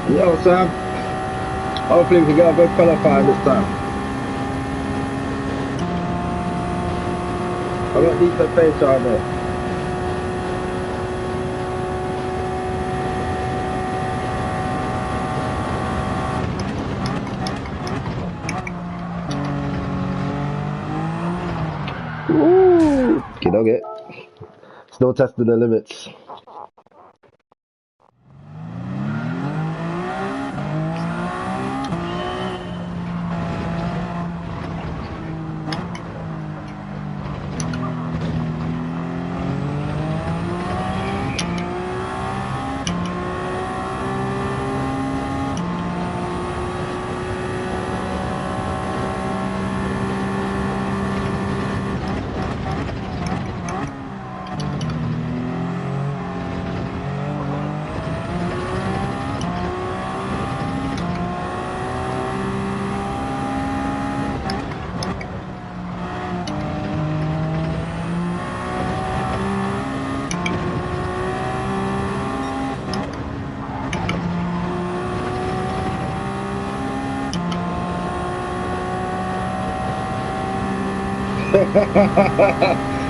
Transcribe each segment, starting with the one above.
Yo, Sam. Hopefully we can get a good qualifier this time. I got decent pace right there. Ooh, okay. Still testing the limits.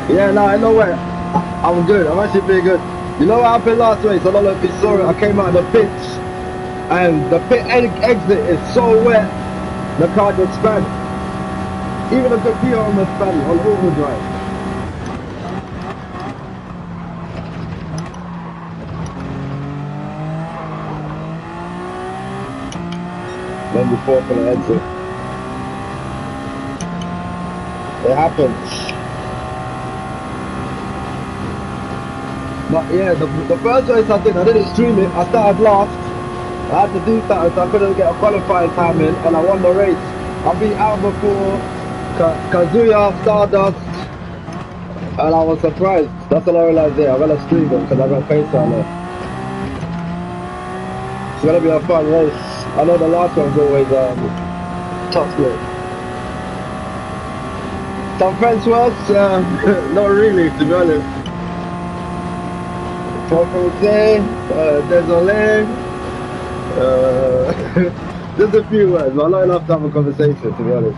Yeah, no, I know what. I'm good. I'm actually pretty good. You know what happened last race? I don't know if you saw it. I came out of the pits, and the pit exit is so wet, the car just spun. Even the computer almost spun on overdrive. Then before for the exit. It happens. But yeah, the first race I didn't stream it. I started last. I had to do that, so I couldn't get a qualifying time in, and I won the race. I beat Alba for Kazuya Stardust, and I was surprised. That's all I realized there. I'm gonna stream it because I got pace on it. It's gonna be a fun race. I know the last one's always top split. Some French words, not really, to be honest. Français, désolé. Just a few words, but not enough to have a conversation, to be honest.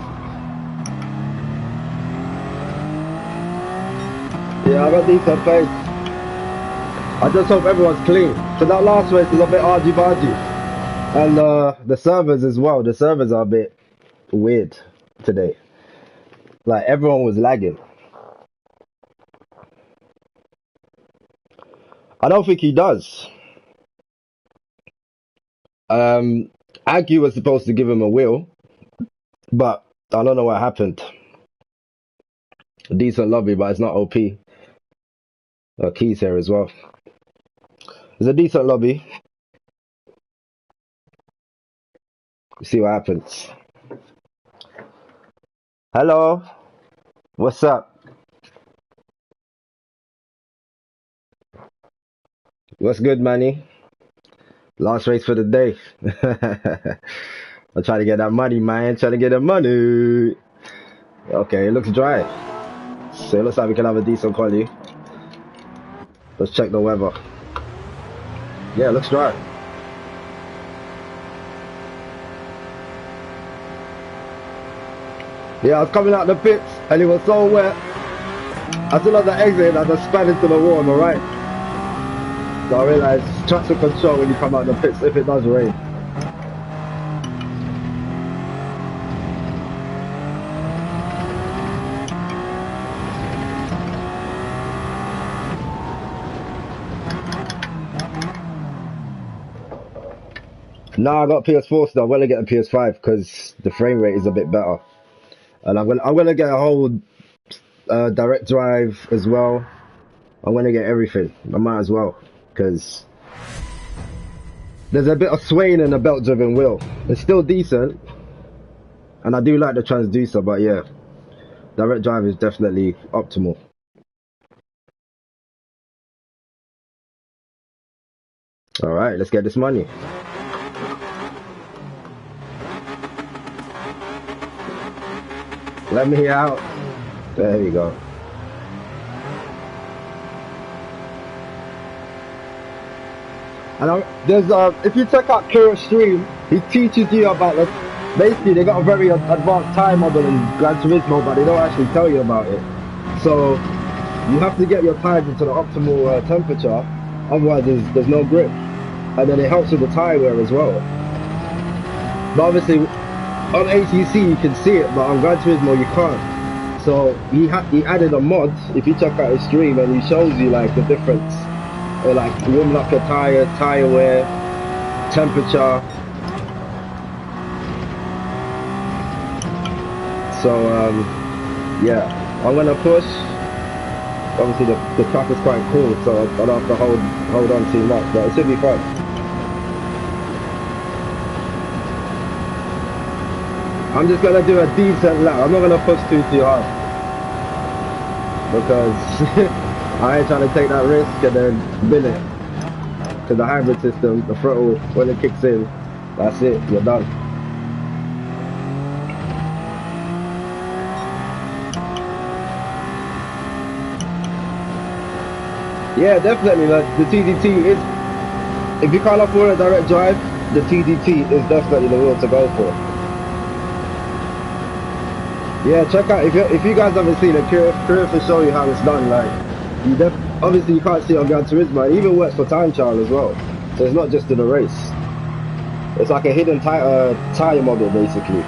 Yeah, I got decent pace. I just hope everyone's clean. So that last race is a bit argy-bargy. And the servers as well. The servers are a bit weird today. Like, everyone was lagging. I don't think he does. Aggie was supposed to give him a wheel, but I don't know what happened. A decent lobby, but it's not OP. Keys here as well. It's a decent lobby. See what happens. Hello, what's up? What's good, Manny? Last race for the day. I'm trying to get that money, man. Trying to get the money. Okay, it looks dry. So it looks like we can have a decent quality. Let's check the weather. Yeah, it looks dry. Yeah, I was coming out the pits and it was so wet. As soon as I exited, I just spat into the wall on the right. So I realized traction control when you come out the pits if it does rain. Nah, I got PS4 still. I'm gonna get a PS5 because the frame rate is a bit better, and I'm gonna get a whole direct drive as well. I'm gonna get everything. I might as well because there's a bit of swaying in the belt-driven wheel. It's still decent, and I do like the transducer, but yeah, direct drive is definitely optimal. All right, let's get this money. Let me out. There you go. And there's if you check out Kira's stream, he teaches you about this. Basically, they got a very advanced tire model in Gran Turismo, but they don't actually tell you about it. So you have to get your tires into the optimal temperature, otherwise there's no grip. And then it helps with the tire wear as well. But obviously, on ATC you can see it, but on Gran Turismo you can't. So he added a mod. If you check out his stream, and he shows you like the difference, or like warming up your tire wear, temperature. So yeah, I'm gonna push. Obviously the track is quite cool, so I don't have to hold on too much, but it should be fun. I'm just gonna do a decent lap. I'm not gonna push too hard because I ain't trying to take that risk and then bin it. To the hybrid system, the throttle, when it kicks in, that's it, you're done. Yeah, definitely. The TDT is, if you can't afford a direct drive, the TDT is definitely the wheel to go for. Yeah, check out, if you guys haven't seen it, curious to show you how it's done. Like, obviously you can't see it on Gran Turismo. It even works for time trial as well. So it's not just in a race. It's like a hidden tire model, basically.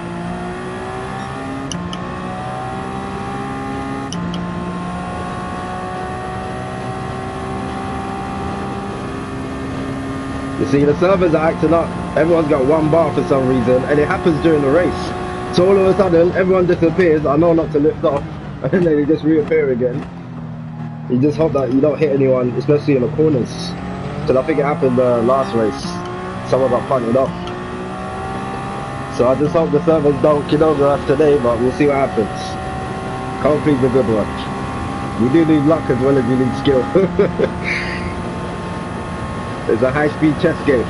You see, the servers are acting up. Everyone's got one bar for some reason, and it happens during the race. So all of a sudden, everyone disappears. I know not to lift off, and then they just reappear again. You just hope that you don't hit anyone, especially in the corners. Because I think it happened last race. Someone got punted off. So I just hope the servers don't kill over us today, but we'll see what happens. Hopefully it's a good one. You do need luck as well as you need skill. It's a high-speed chess game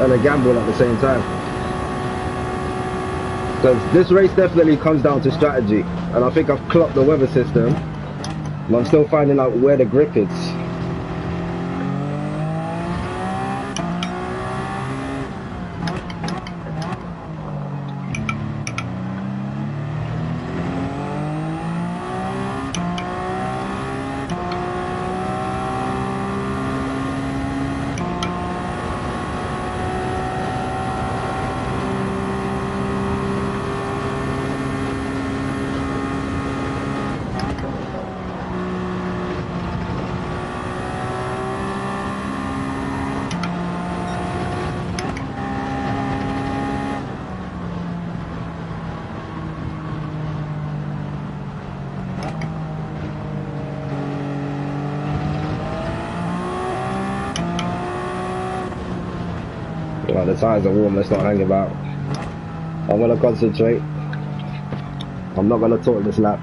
and a gamble at the same time. Because this race definitely comes down to strategy, and I think I've clocked the weather system, but I'm still finding out where the grip is. Well, the tyres are warm, let's not hang about. I'm going to concentrate. I'm not going to talk this lap.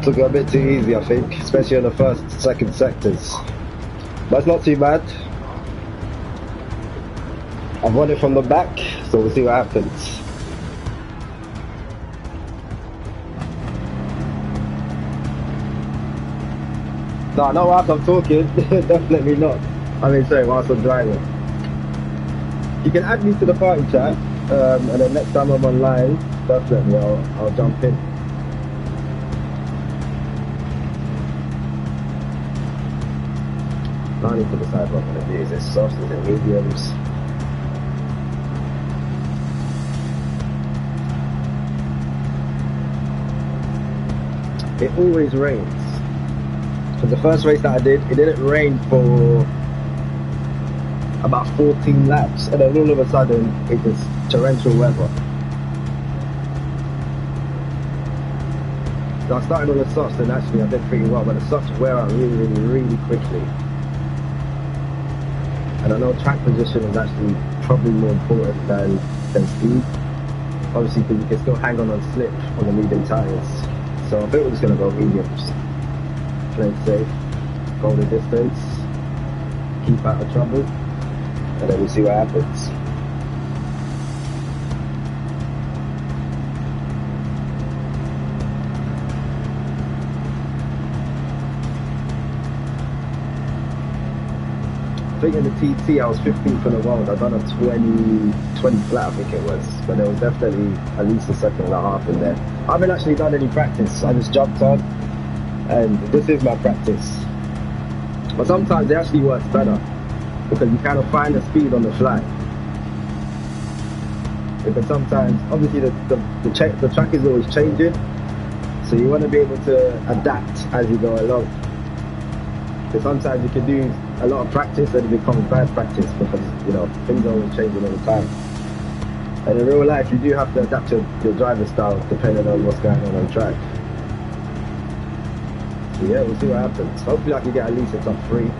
Took it a bit too easy, I think, especially in the first, second sectors. But it's not too bad. I've won it from the back, so we'll see what happens. No, not whilst I'm talking. Definitely not. I mean, sorry, whilst I'm driving. You can add me to the party chat, and then next time I'm online, definitely I'll jump in. I need to decide what I'm going to do. Is it soft? Is it mediums? It always rains. So the first race that I did, it didn't rain for about 14 laps, and then all of a sudden it was torrential weather. So I started on the softs, and actually I did pretty well, but the softs wear out really quickly. And I know track position is actually probably more important than speed. Obviously, because you can still hang on slip on the medium tyres. So I think we're just going to go mediums. Play it safe, go the distance, keep out of trouble, and then we'll see what happens. I think in the TT I was 15th in the world. I done a 20 flat, I think it was, but there was definitely at least a second and a half in there. I haven't actually done any practice. I just jumped on, and this is my practice. But sometimes it actually works better because you kind of find the speed on the fly. Because sometimes, obviously, the track is always changing, so you want to be able to adapt as you go along. Because sometimes you can do a lot of practice and it becomes bad practice because, you know, things are always changing all the time. And in real life, you do have to adapt to your driver style depending on what's going on track. So yeah, we'll see what happens. Hopefully I can get at least a top 3.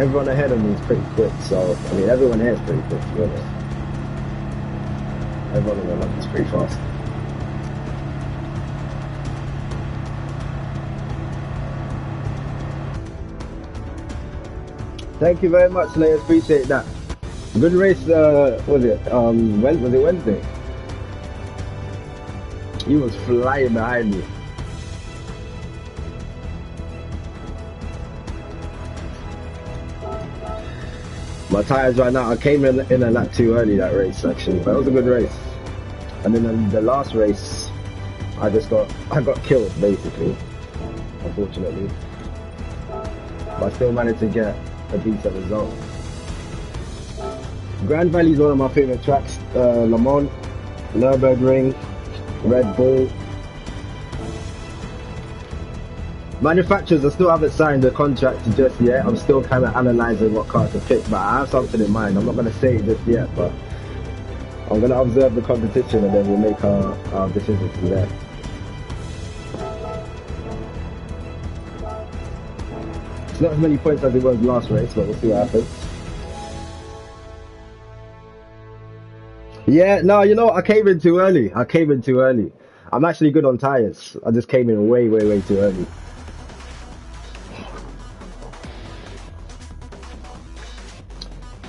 Everyone ahead of me is pretty quick, so, I mean, everyone here is pretty quick, to be honest. Everyone in the lap is pretty fast. Thank you very much, Layers. Appreciate that. Good race. Was it Wednesday? He was flying behind me. My tires right now. I came in a lap too early that race actually, but it was a good race. And then the last race, I got killed basically, unfortunately. But I still managed to get a decent result. Grand Valley is one of my favorite tracks. Le-Mans, Nürburgring, Red Bull. Manufacturers, I still haven't signed the contract just yet. I'm still kind of analysing what car to pick, but I have something in mind. I'm not going to say it just yet, but I'm going to observe the competition and then we'll make our decision from there. It's not as many points as it was last race, but we'll see what happens. Yeah, no, you know, I came in too early. I'm actually good on tyres. I just came in way too early.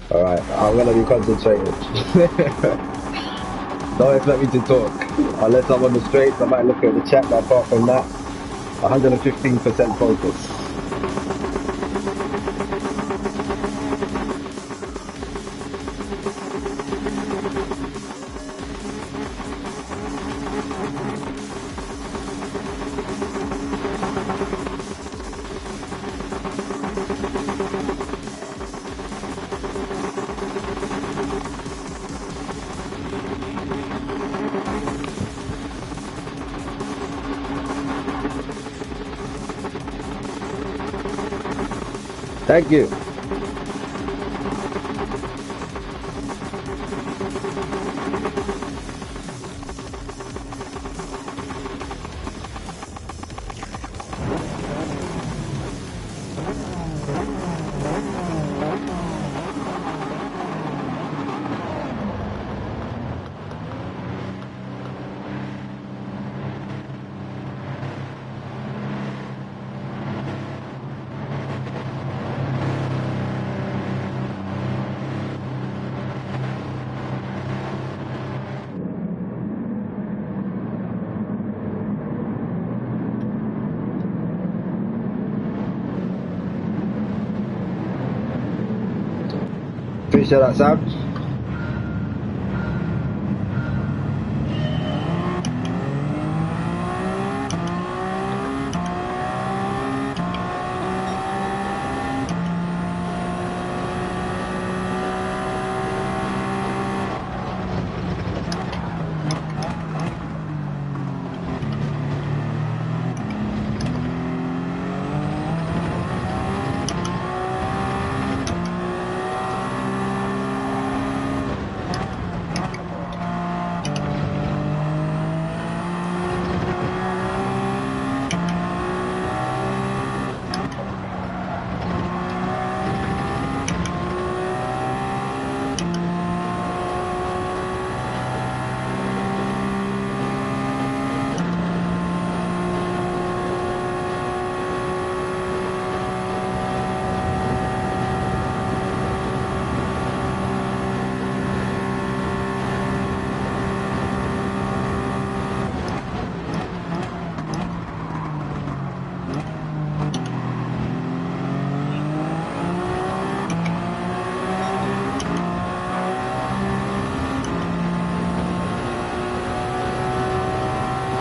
Alright, I'm going to be concentrated. Don't expect me to talk. Unless I'm on the straights, I might look at the chat, but apart from that, 115% focus. Thank you. Appreciate that, Sam.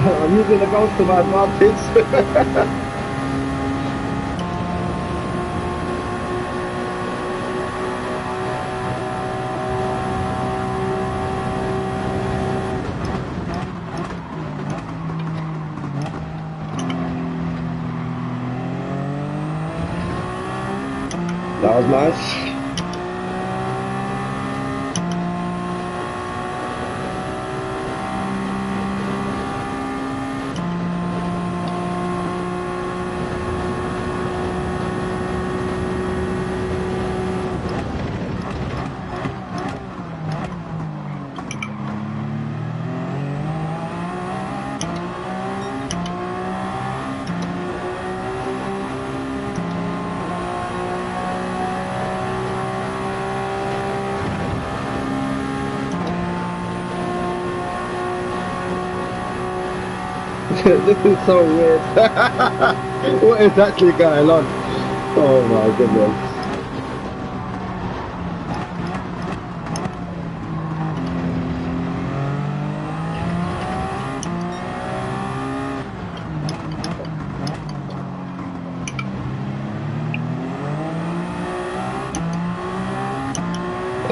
I'm using the ghost to my advantage. That was nice. This is so weird. What is actually going on? Oh my goodness.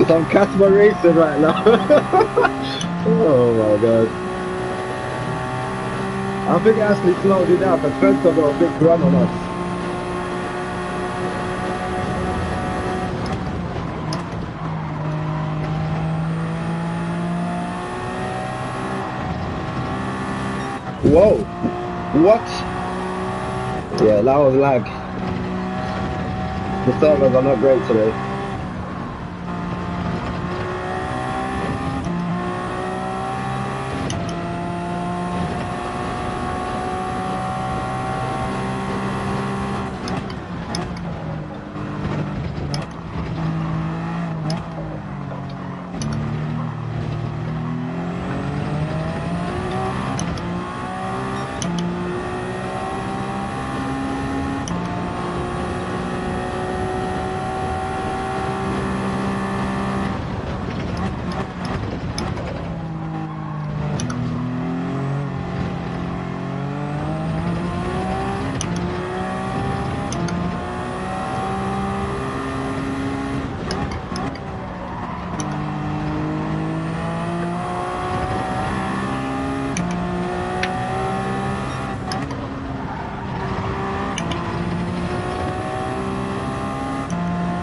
It's on Casper Racing right now. Oh my god. I think it actually slowed you down because Fenton got a big run on us. Whoa! What? Yeah, that was lag. The servers are not great today.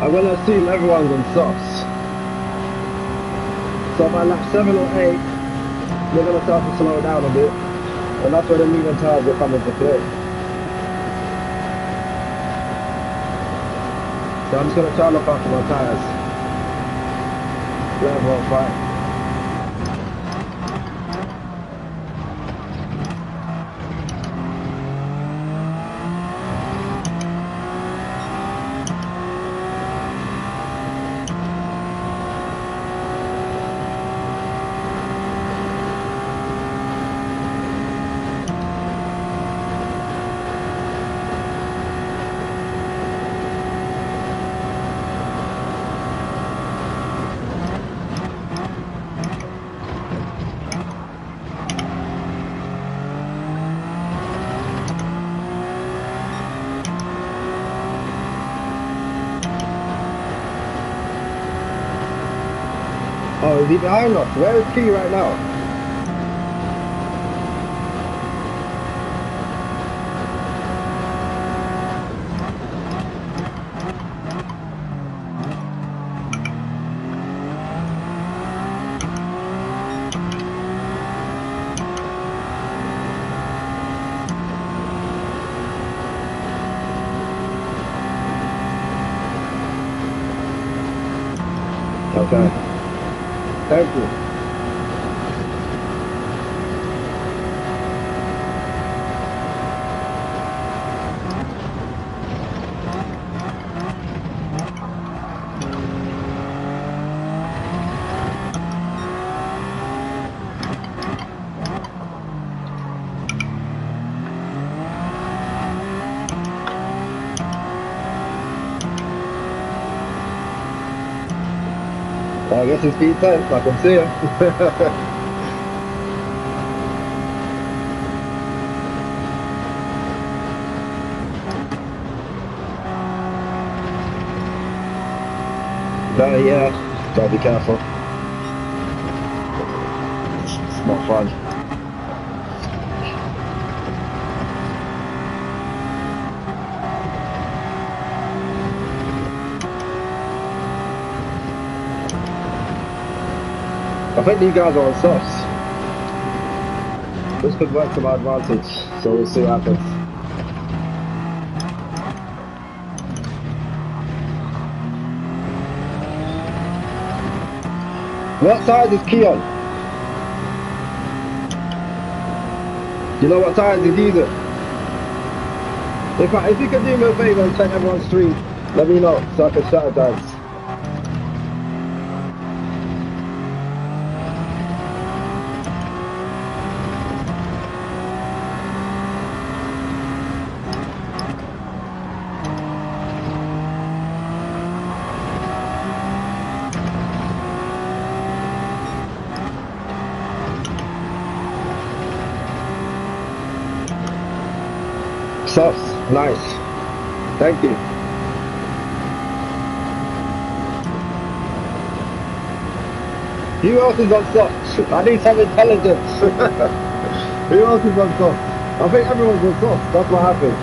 I'm gonna assume everyone's on softs. So by lap 7 or 8, they're gonna start to slow down a bit, and that's where the medium tires will come into play. So I'm just gonna try to look after my tires. Let everyone fight. he behind us? Where is Key right now? Okay. Thank you. I guess it's speed tight, I can see him. But yeah, gotta be careful. It's not fun. I think these guys are on softs. This could work to my advantage, so we'll see what happens. What tires is Keon? You know what tires he's using? If you could do me a favour and check everyone's stream, let me know so I can strategize. Softs, nice. Thank you. Who else is on softs? I need some intelligence. Who else is on softs? I think everyone's on softs. That's what happened.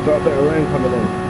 Got a bit of rain coming in.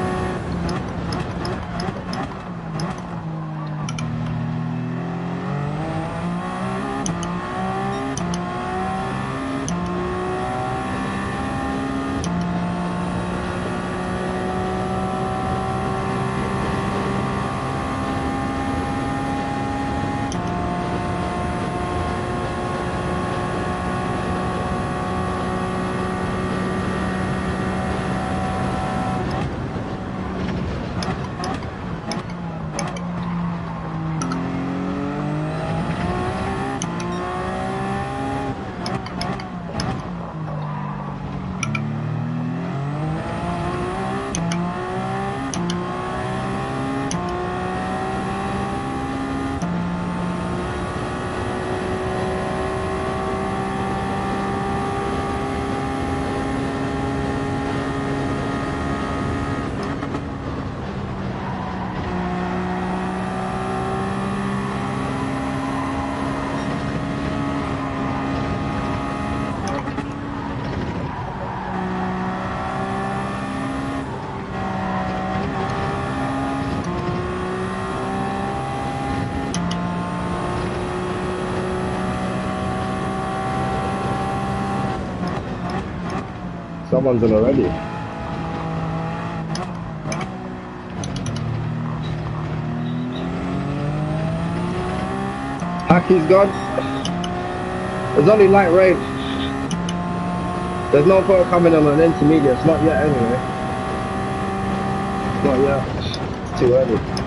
Someone's in already. Haki's gone. There's only light rain. There's no point coming on an intermediate. It's not yet anyway. It's not yet. It's too early.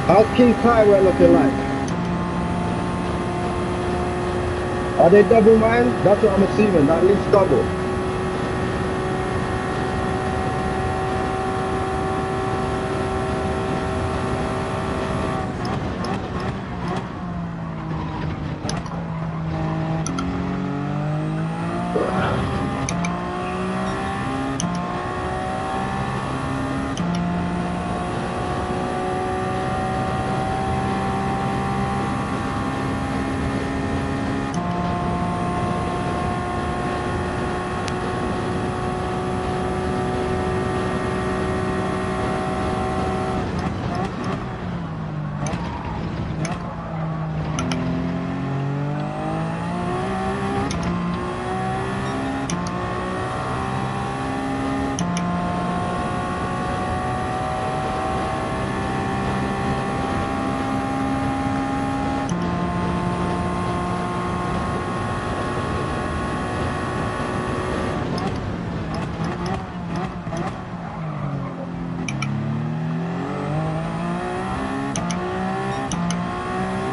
How's King's Highway looking like? Are they double mine? That's what I'm assuming, at least double.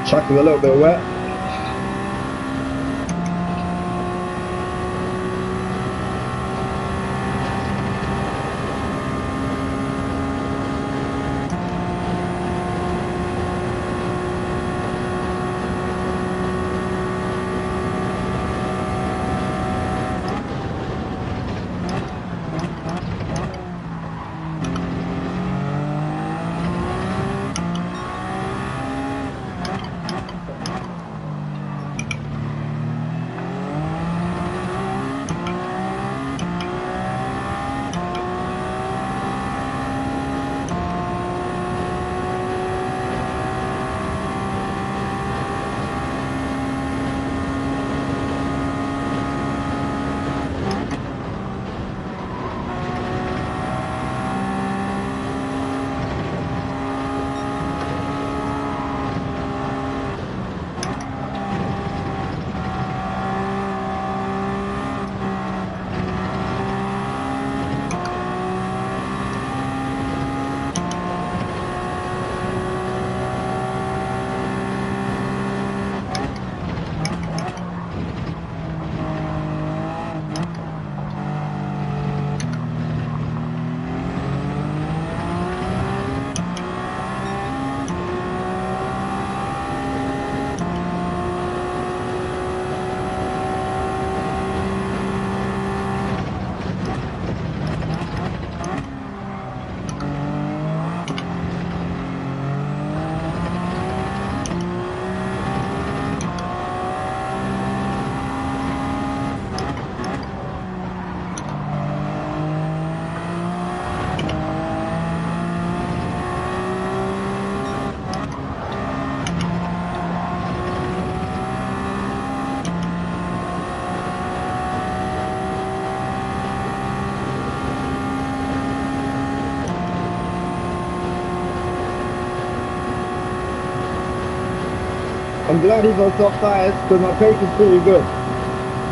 Track is a little bit wet. I'm glad he's on soft tyres because my pace is pretty good.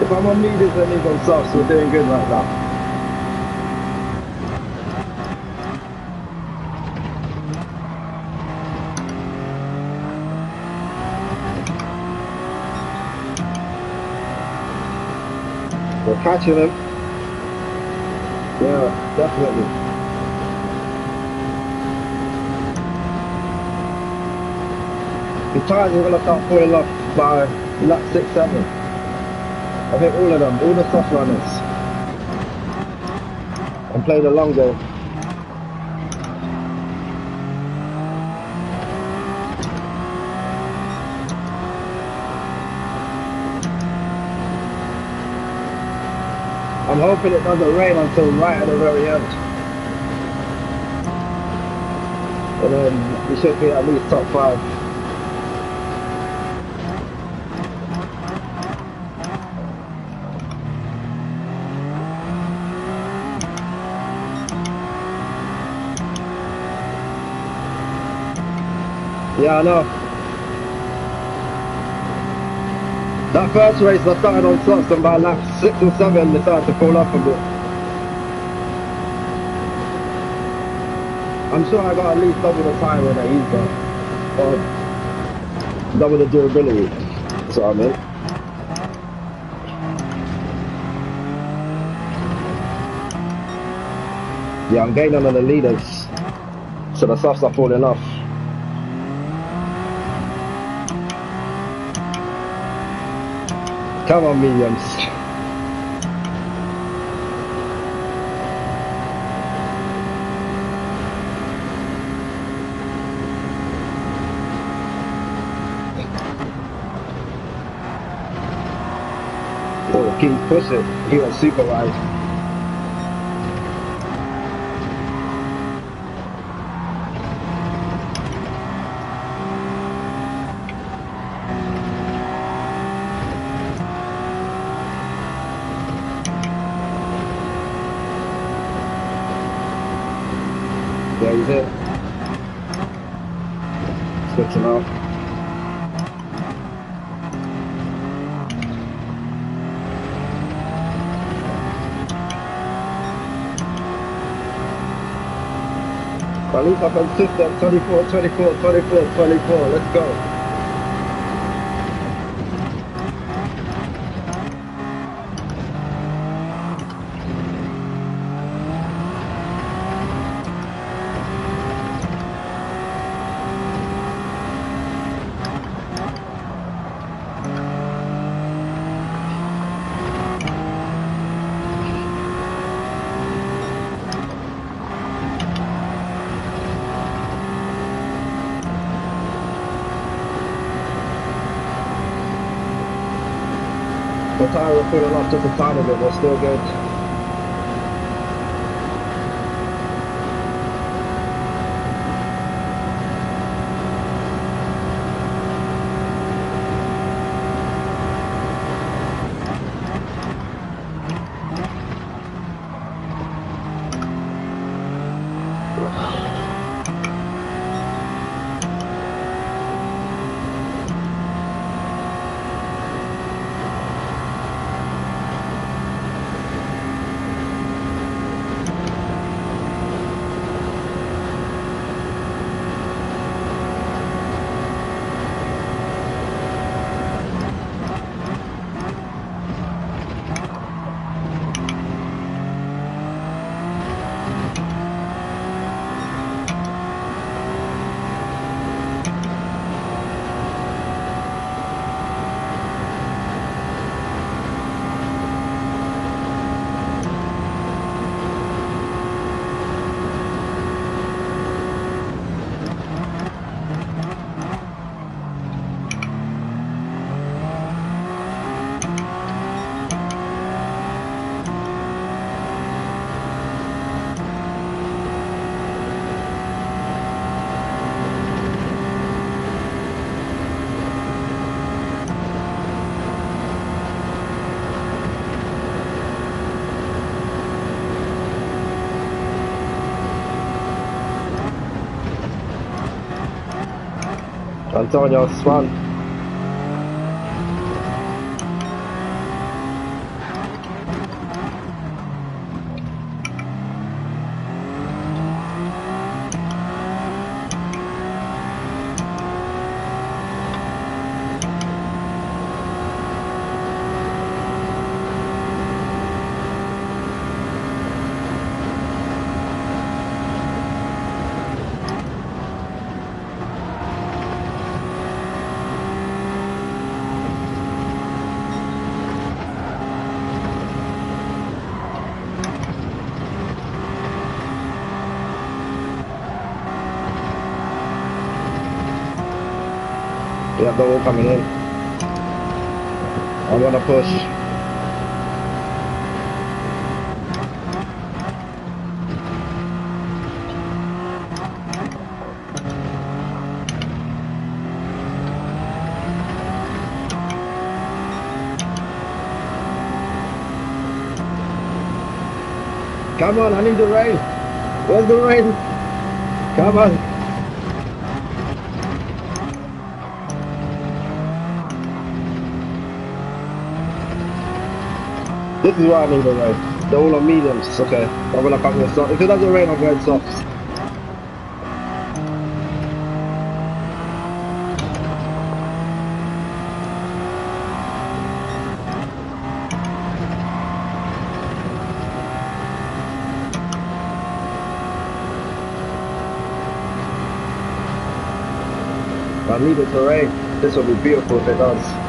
If I'm on mediums and he's on softs, we're doing good right now. We're catching him. Yeah, definitely. The tyres are going to start falling off by lap 6, 7. I think all of them, all the soft runners. I'm playing the long game. I'm hoping it doesn't rain until right at the very end. And then we should be at least top 5. Yeah, I know. That first race I started on slots and by lap 6 and 7 decided to fall off a bit. I'm sure I got at least double the time that he's got. Or double the durability. That's what I mean. Yeah, I'm gaining on the leaders. So the softs are falling off. Come on, mediums. Oh, keep pushing. He went super wide. Yeah, he's it. Switching off. At least I'm consistent. 24, 24, 24, 24. Let's go. The tire will put it off just a tiny bit, but still good. Antonio Swan. Yeah, they're all coming in. I'm gonna push. Come on, I need the rain. Where's the rain? Come on. This is why I need the rain. They're all on mediums. Okay, I'm gonna come here. So if it doesn't rain, I'm going softs. I need it to rain. This will be beautiful if it does.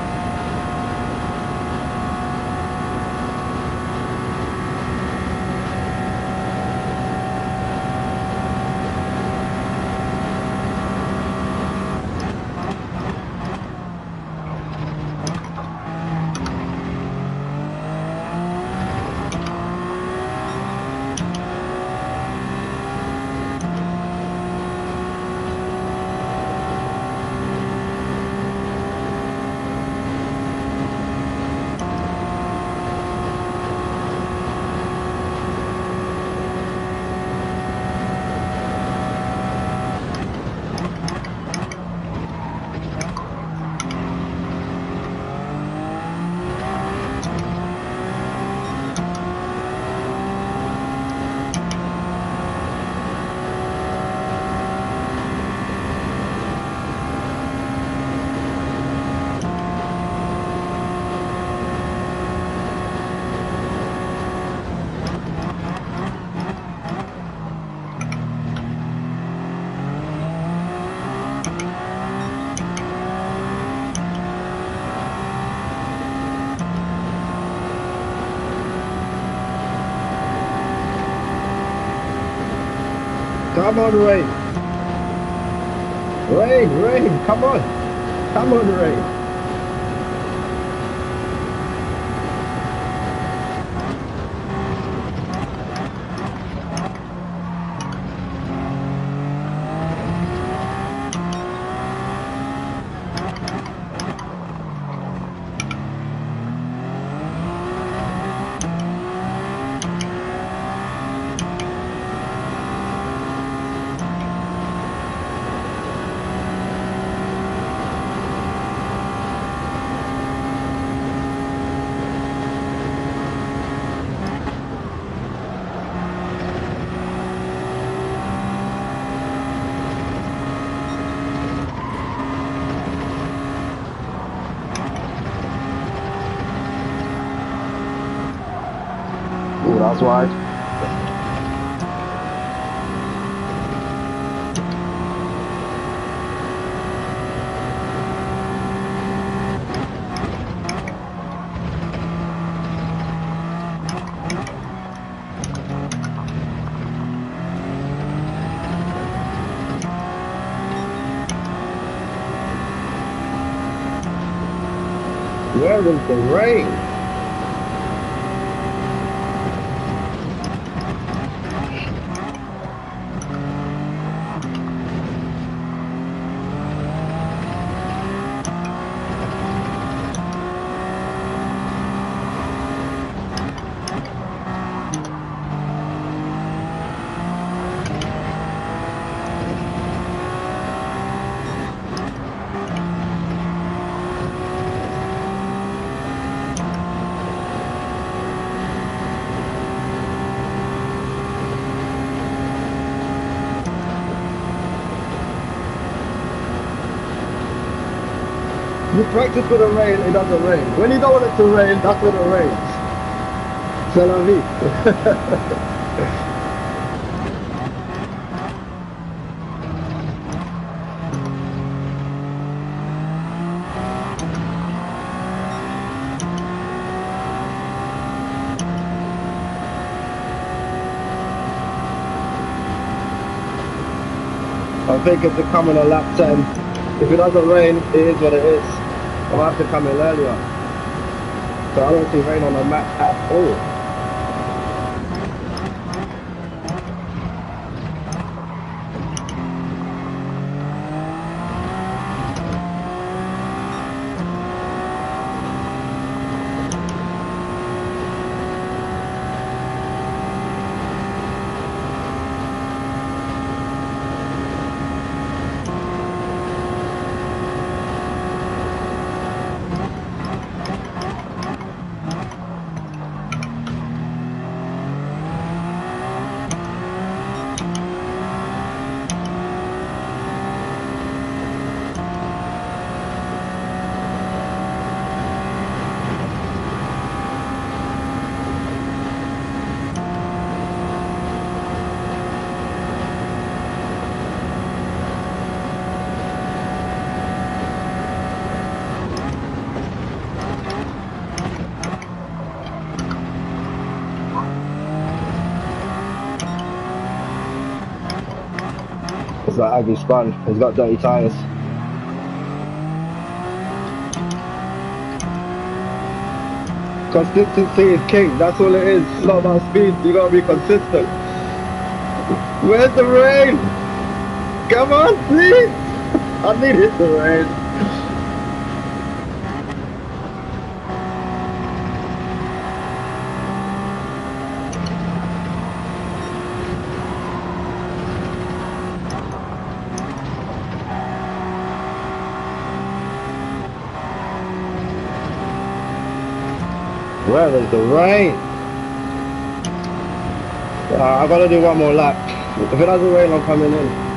Come on, rain. Rain, come on. Come on, rain. Ooh, that's wide. Where is the rain? You practice with the rain, it doesn't rain. When you don't want it to rain, that's when it rains. C'est la vie. I think it's becoming a lap 10. If it doesn't rain, it is what it is. I'll have to come in earlier. So I don't see rain on the map at all. It's like Aggie spun. He's got dirty tyres. Consistency is king. That's all it is. It's not about speed. You gotta be consistent. Where's the rain? Come on, please. I need it to rain. Where is the rain? I gotta do one more lap. If it doesn't rain, I'm coming in.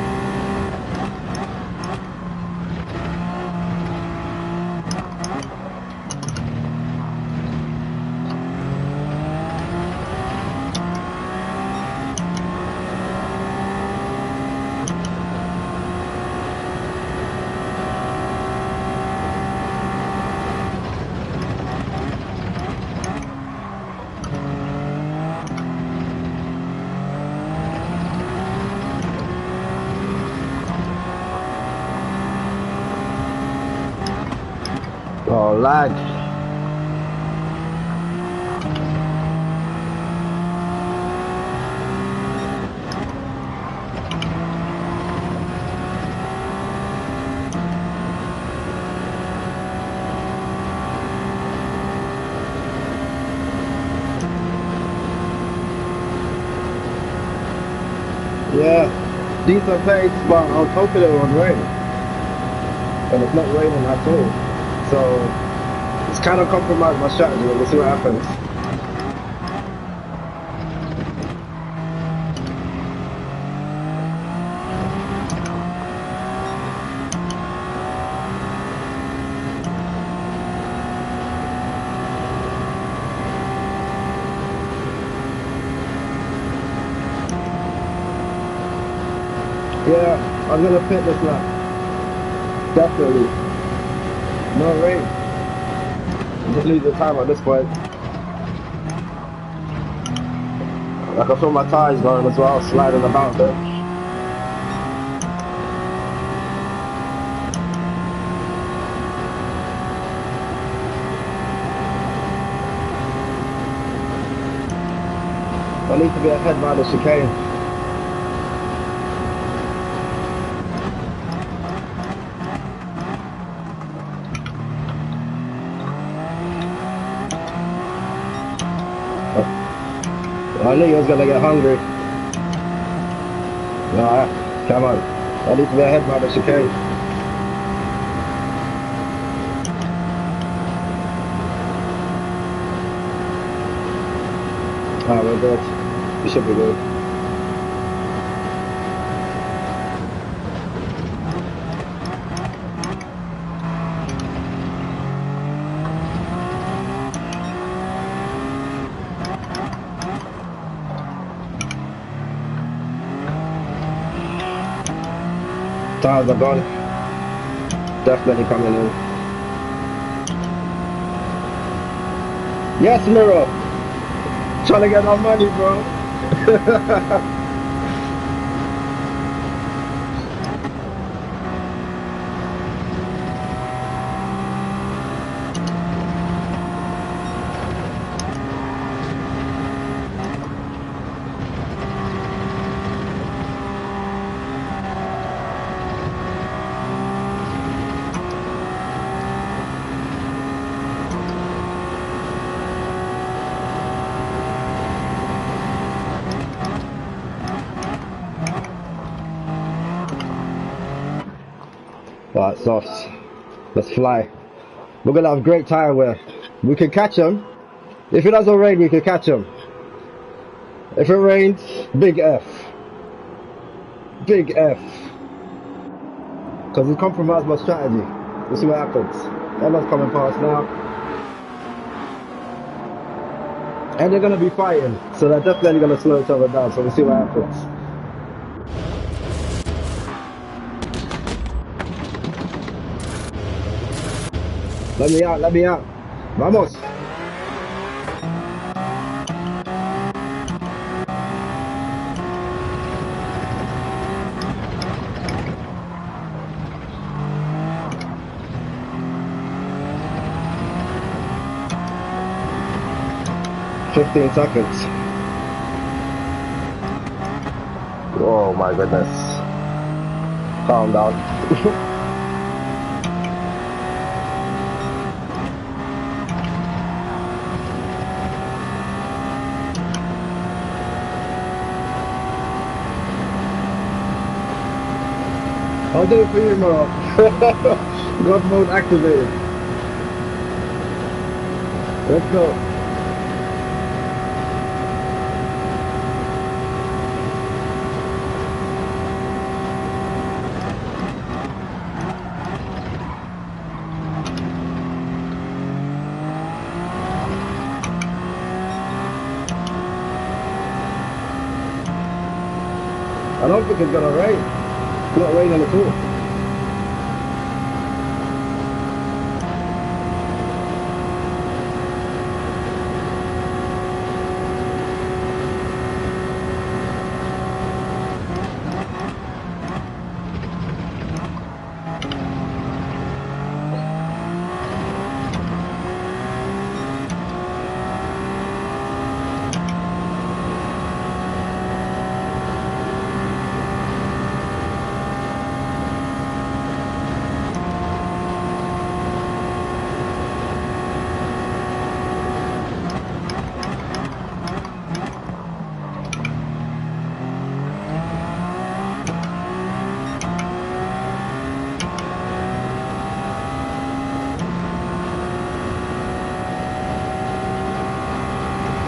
Oh, lag. Yeah, decent pace, but I was hoping it would rain. And it's not raining at all. So it's kind of compromised my strategy, but we'll see what happens. Yeah, I'm gonna pit this lap. Definitely. No rain. Just lose the time at this point. I can feel my tyres going as well, sliding about there. I need to be ahead by the chicane. I knew you was gonna get hungry. Alright, come on. I need to be ahead by the chicane. Alright, we're good. We should be good. Tires are gone. Definitely coming in. Yes, Miro. Trying to get our money, bro. Alright, softs. Let's fly. We're gonna have great tire wear. We can catch them. If it doesn't rain, we can catch them. If it rains, big F. Big F. Because we compromised my strategy. We'll see what happens. Everyone's coming past now. And they're gonna be fighting. So they're definitely gonna slow each other down. So we'll see what happens. Let me out, let me out. Vamos. Fifteen seconds. Oh my goodness. Calm down. I'll do it for you, Mark. God mode activated. Let's go. I don't think it's gonna rain. It's not raining at all.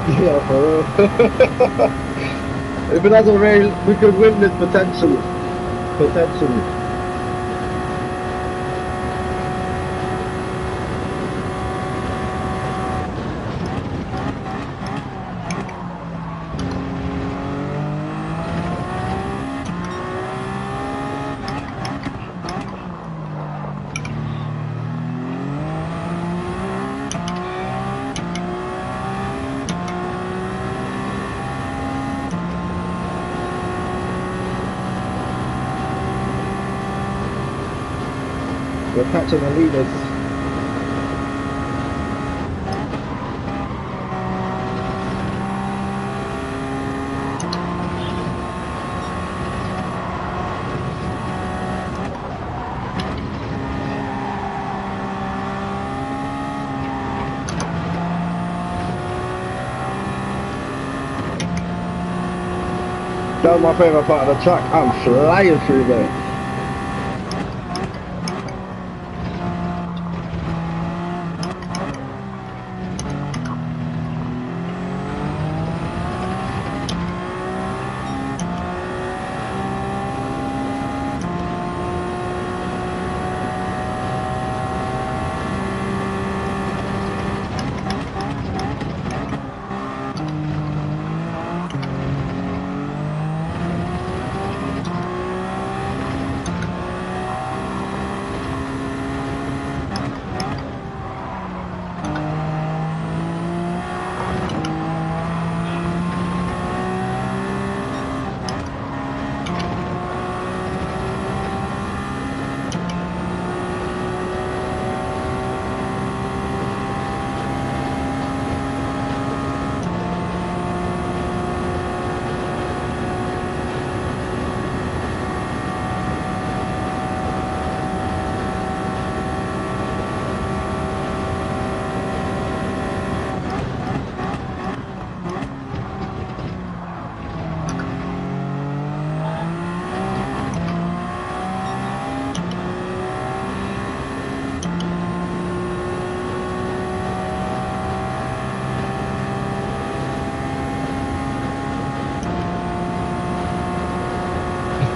Yeah, for real. If it doesn't rain, we could win this potentially. Potentially. We're catching the leaders. That was my favourite part of the track. I'm flying through there.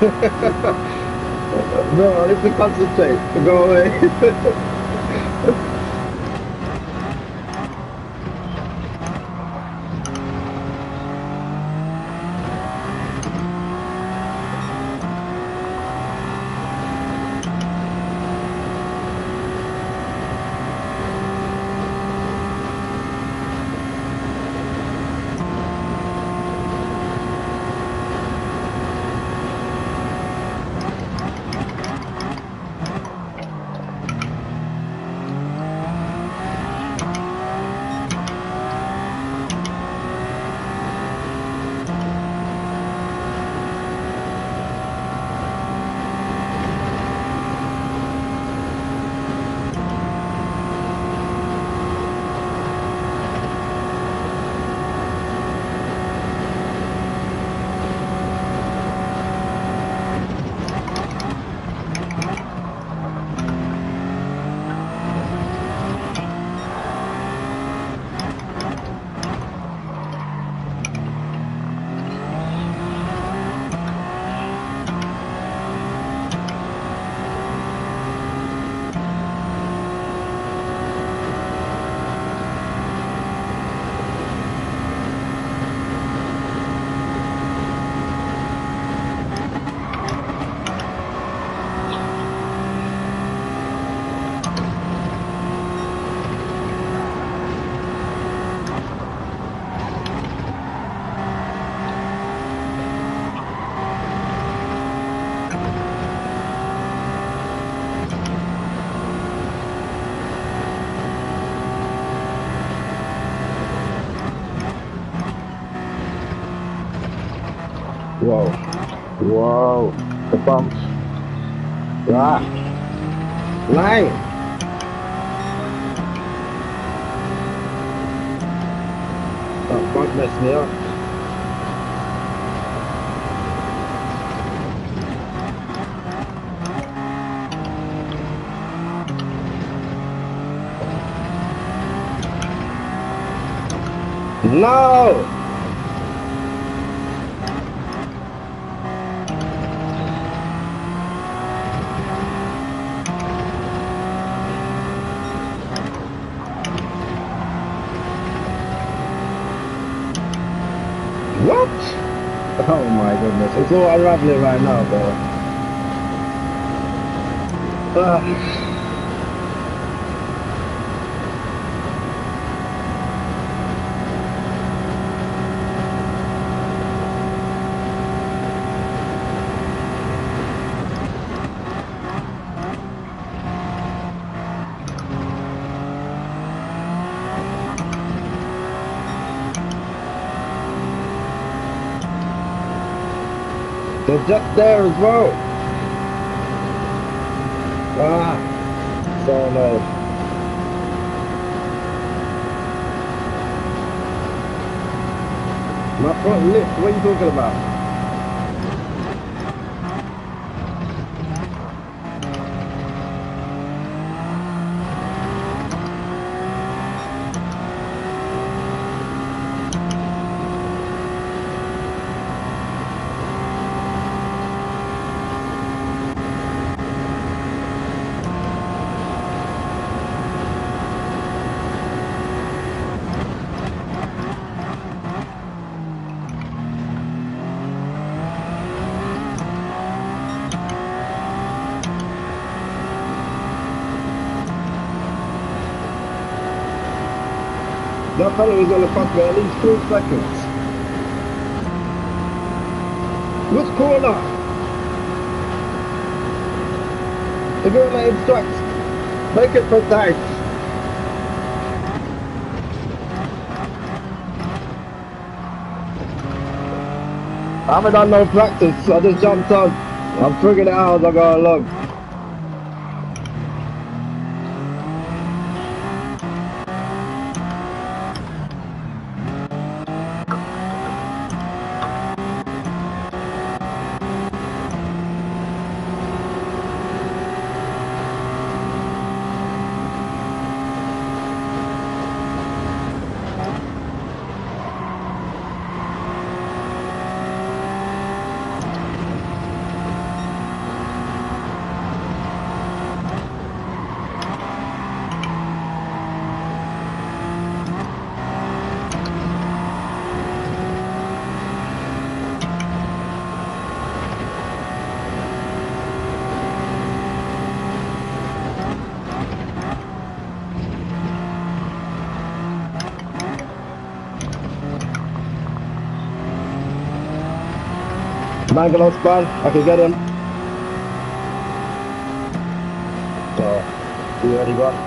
No, I need to concentrate. Go away. Whoa. Whoa. The bumps. Ah. Line. That bump messed me up. No! What? Oh my goodness, it's all unraveling right now, bro. They're just there as well. Ah, so annoying. My front lift, what are you talking about? That fella was going to cost me at least 3 seconds. Which corner? If you're going to instruct, make it precise. I haven't done no practice, I just jumped on. I'm figuring it out as I go along. Mangalore span, I can get him. He already got it.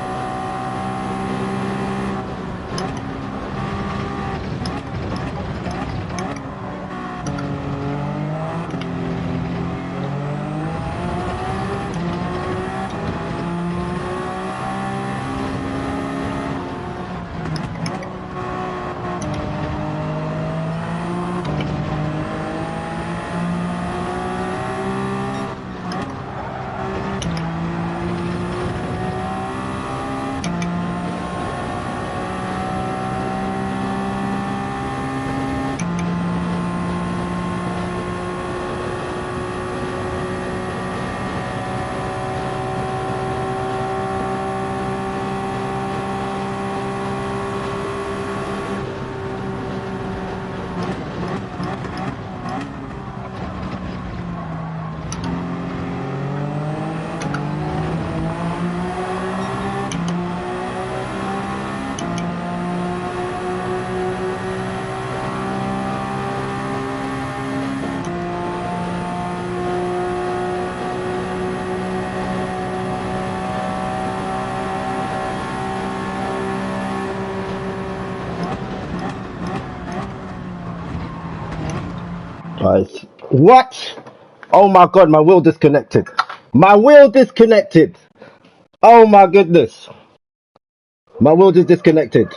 Guys, what? Oh my god, my wheel disconnected. My wheel disconnected. Oh my goodness. My wheel just disconnected.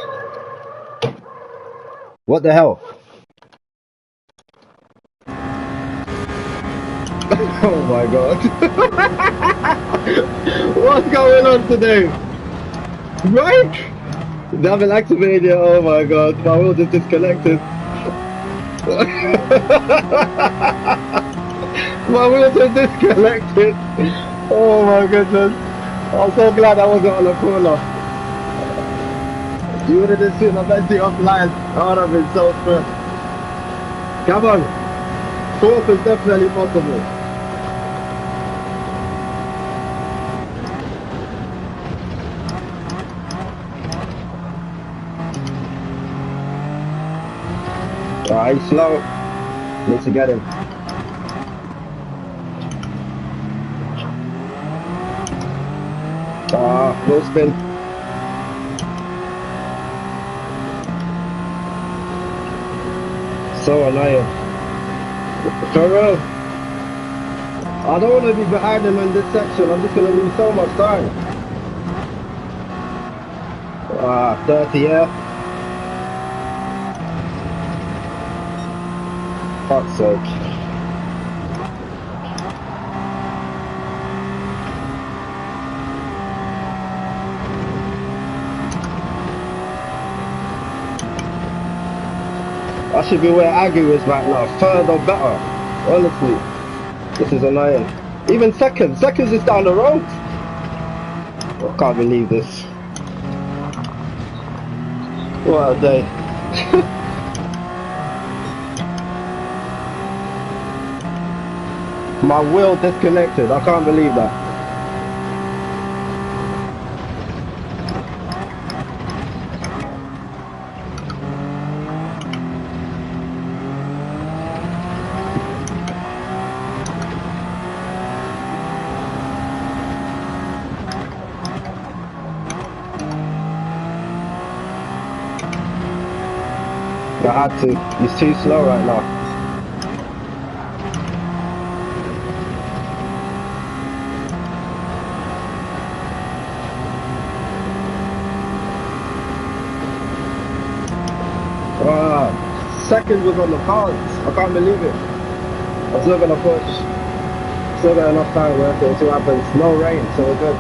What the hell? Oh my god. What's going on today? Right? They haven't activated yet. Oh my god, my wheel just disconnected. My wheel just disconnected. Oh my goodness. I'm so glad I wasn't on the corner. You would have just seen the Messi offline. I would have been so stressed. Come on. Fourth is definitely possible. Alright, he's slow. Need to get him. No spin. So annoying. For real. I don't want to be behind him in this section. I'm just going to lose so much time. 30, yeah. Fuck's sake. I should be where Agu is right now, third or better. Honestly, this is annoying. Even seconds is down the road. I can't believe this. What a day. My wheel disconnected, I can't believe that. I had to. He's too slow right now. Second was on the cards. I can't believe it. I'm still gonna push. Still got enough time left to see what happens. No rain, so we're good.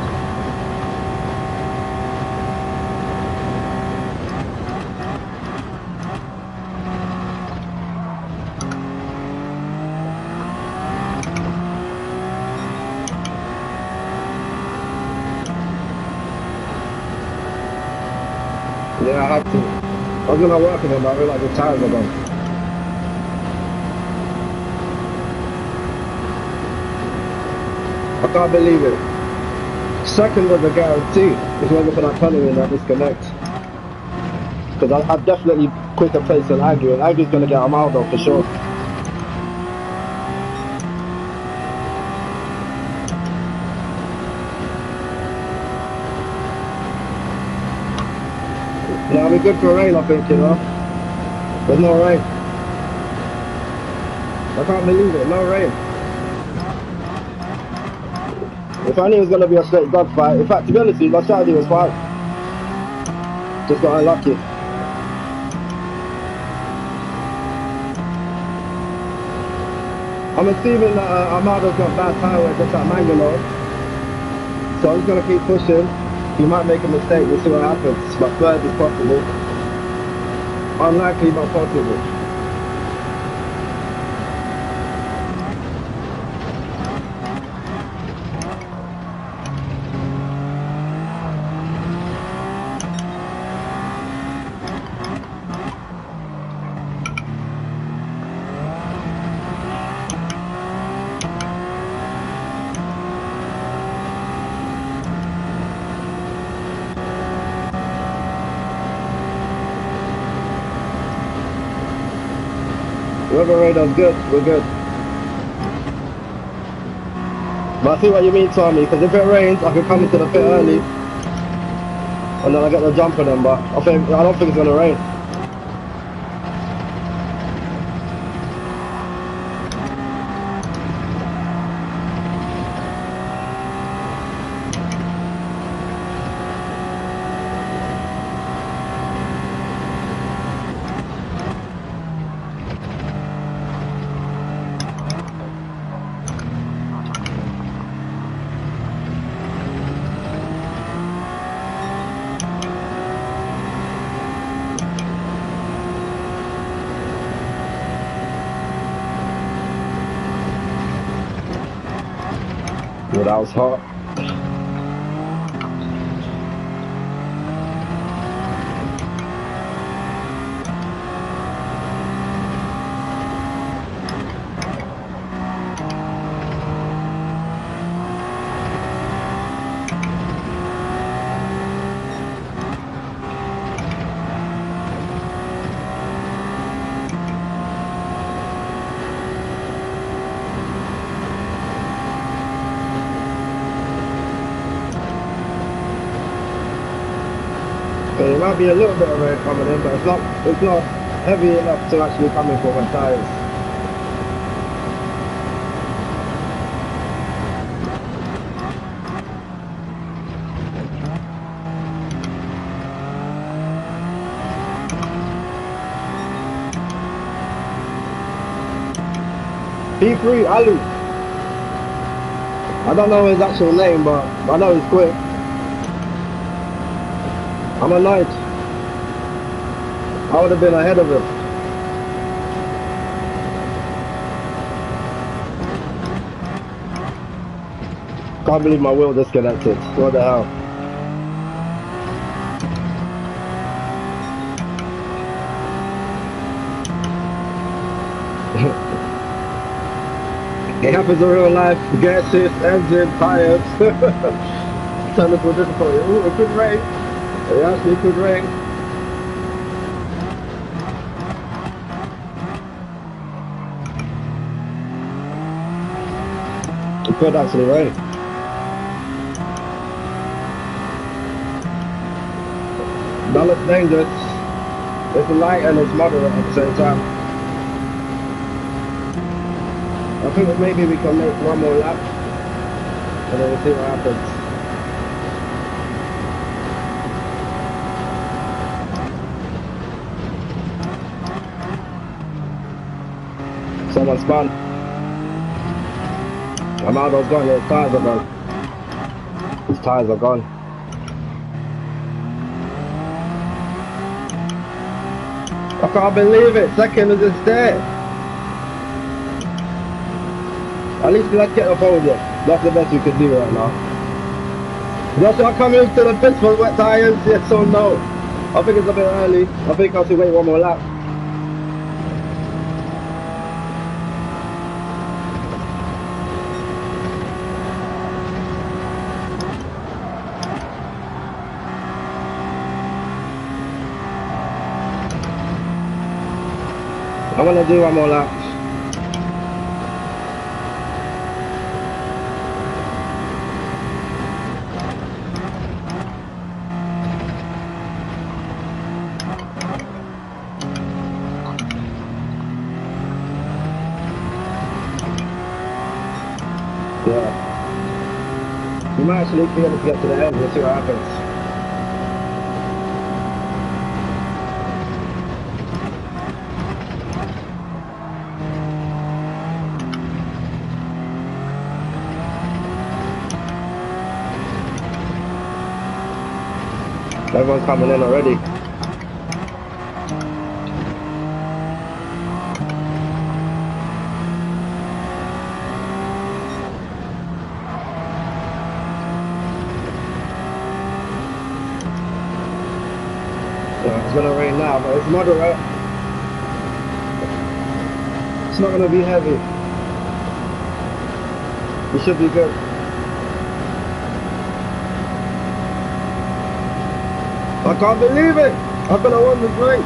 Yeah, I had to. I was gonna work with him, but I realized the tires are gone. I can't believe it. Second was a guarantee. If it wasn't for that penalty and that disconnect. Because I've definitely quicker pace than Agu, and Agu's gonna get a mile though for sure. Yeah, it'll be good for rain, I think, you know. There's no rain. I can't believe it, no rain. If I knew it was going to be a straight dogfight, in fact, to be honest with you, last Saturday was fine. Just got unlucky. I'm assuming that Amado's got bad power just at Mangalore. So I'm just going to keep pushing. He might make a mistake, we'll see what happens. But third is possible. Unlikely, but possible. Weather radar's good, we're good. But I see what you mean, Tommy, because if it rains, I can come into the pit early. And then I get the jump on them, but I don't think it's going to rain. Well, that was hot. There might be a little bit of rain coming in, but it's not heavy enough to actually come in for my tyres. P3 Alu. I don't know his actual name, but I know he's quick. I'm annoyed. I would have been ahead of him. Can't believe my wheel disconnected. What the hell? It happens in real life. Gear shift, engine, tires. Technical difficulty. Ooh, it could rain. It actually could rain. It could actually rain. That looks dangerous. It's light and it's moderate at the same time. I think that maybe we can make one more lap and then we'll see what happens. Someone spun. Amado's gone, his tyres are gone. His tyres are gone. I can't believe it, second is just there. At least let's get the podium. That's the best we could do right now. Just I come into the pits for wet tyres, yes or no? I think it's a bit early. I think I should wait one more lap. I'm gonna do one more lap. You might actually be able to get to the end. We'll see what happens. Everyone's coming in already. It's gonna rain now, but it's moderate. It's not gonna be heavy. We should be good. I can't believe it! I'm gonna win this race!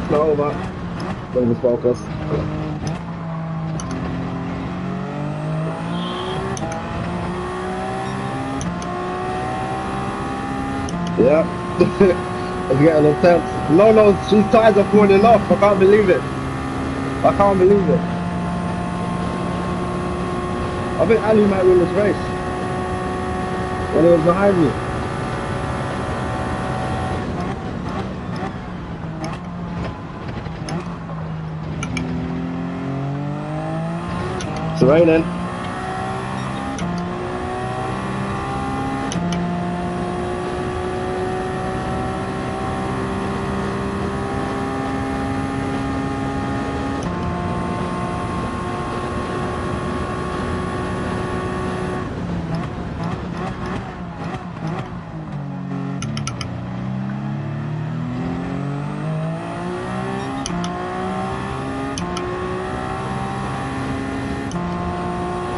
It's not over. Let me just focus. Yeah. It's getting intense. No, these tires are falling off. I can't believe it. I can't believe it. I think Ali might win this race. When he was behind me. It's raining.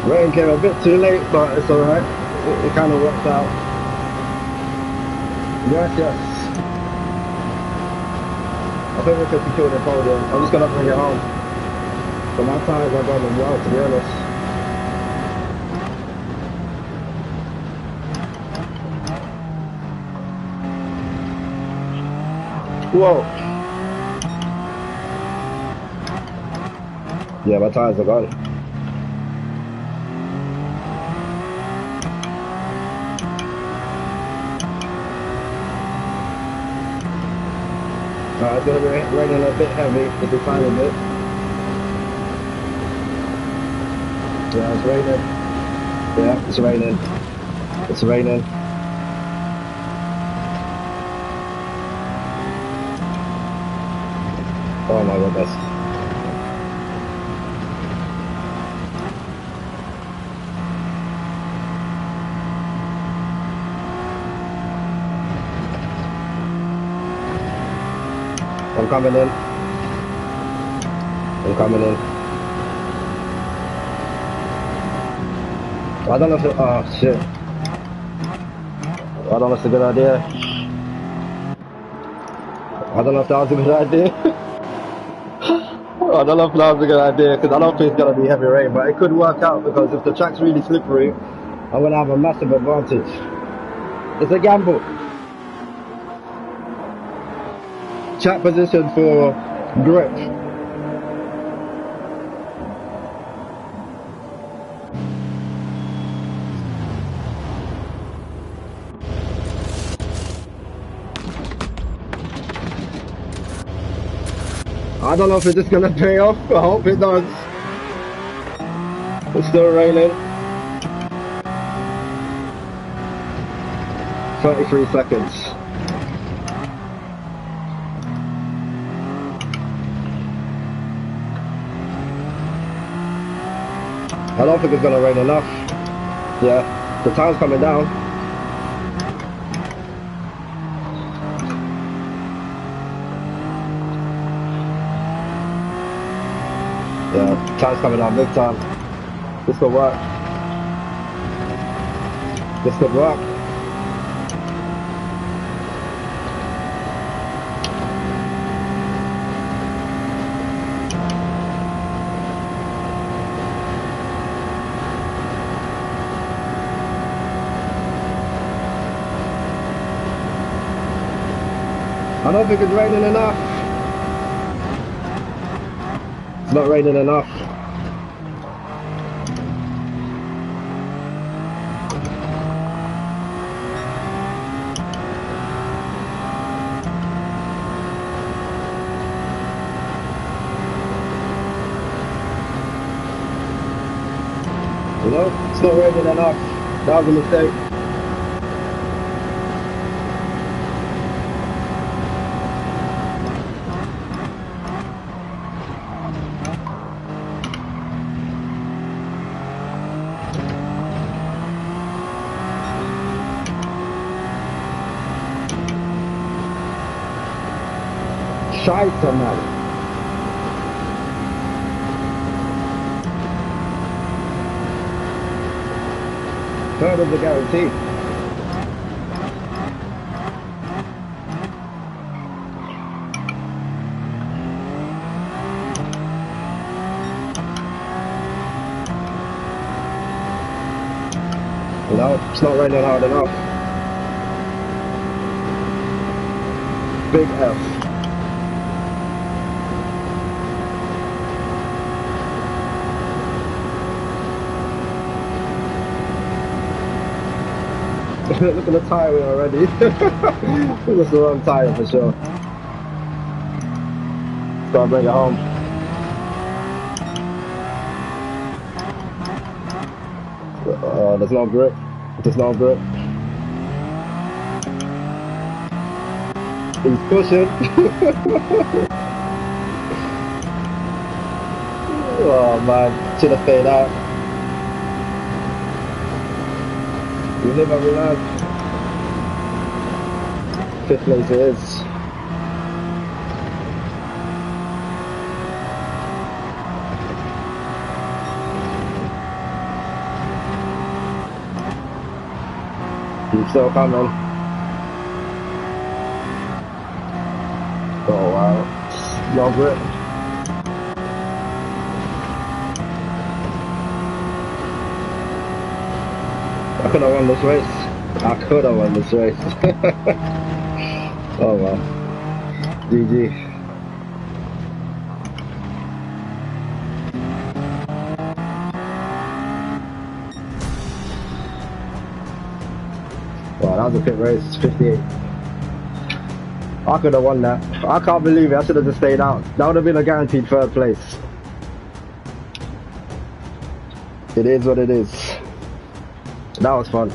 Rain came a bit too late, but it's alright. It kind of worked out. Yes. I think we could secure the podium. I'm just going to bring it home. But my tires are going well, to be honest. Whoa. Yeah, my tires are gone. It's going to be raining a bit heavy, if we find a bit. Yeah, it's raining. Yeah, it's raining. It's raining. Oh my goodness. I'm coming in. I'm coming in. I don't know if it, oh shit. I don't know if it's a good idea. I don't know if that was a good idea. I don't know if that was a good idea because I don't think it's going to be heavy rain, but it could work out because if the track's really slippery, I'm going to have a massive advantage. It's a gamble. Track position for grip. I don't know if it's just gonna pay off. I hope it does. It's still raining. 33 seconds. I don't think it's gonna rain enough. Yeah, the time's coming down. Yeah, time's coming down big time. This could work. This could work. I don't think it's raining enough. It's not raining enough. It's not raining enough. That was a mistake. Scheiße, man. Third of the guarantee. No, it's not raining hard enough. Big F. Look at the tyre wheel already. That's the wrong tyre for sure. Gotta bring it home. There's no grip. There's no grip. He's pushing. Oh man, should have stayed out. We live and we learn. 5th place it is. Keep still coming. Oh wow. No grip. I could have won this race. I could have won this race. Oh well. GG. Wow, that was a pit race. 58. I could have won that. I can't believe it. I should have just stayed out. That would have been a guaranteed 3rd place. It is what it is. That was fun.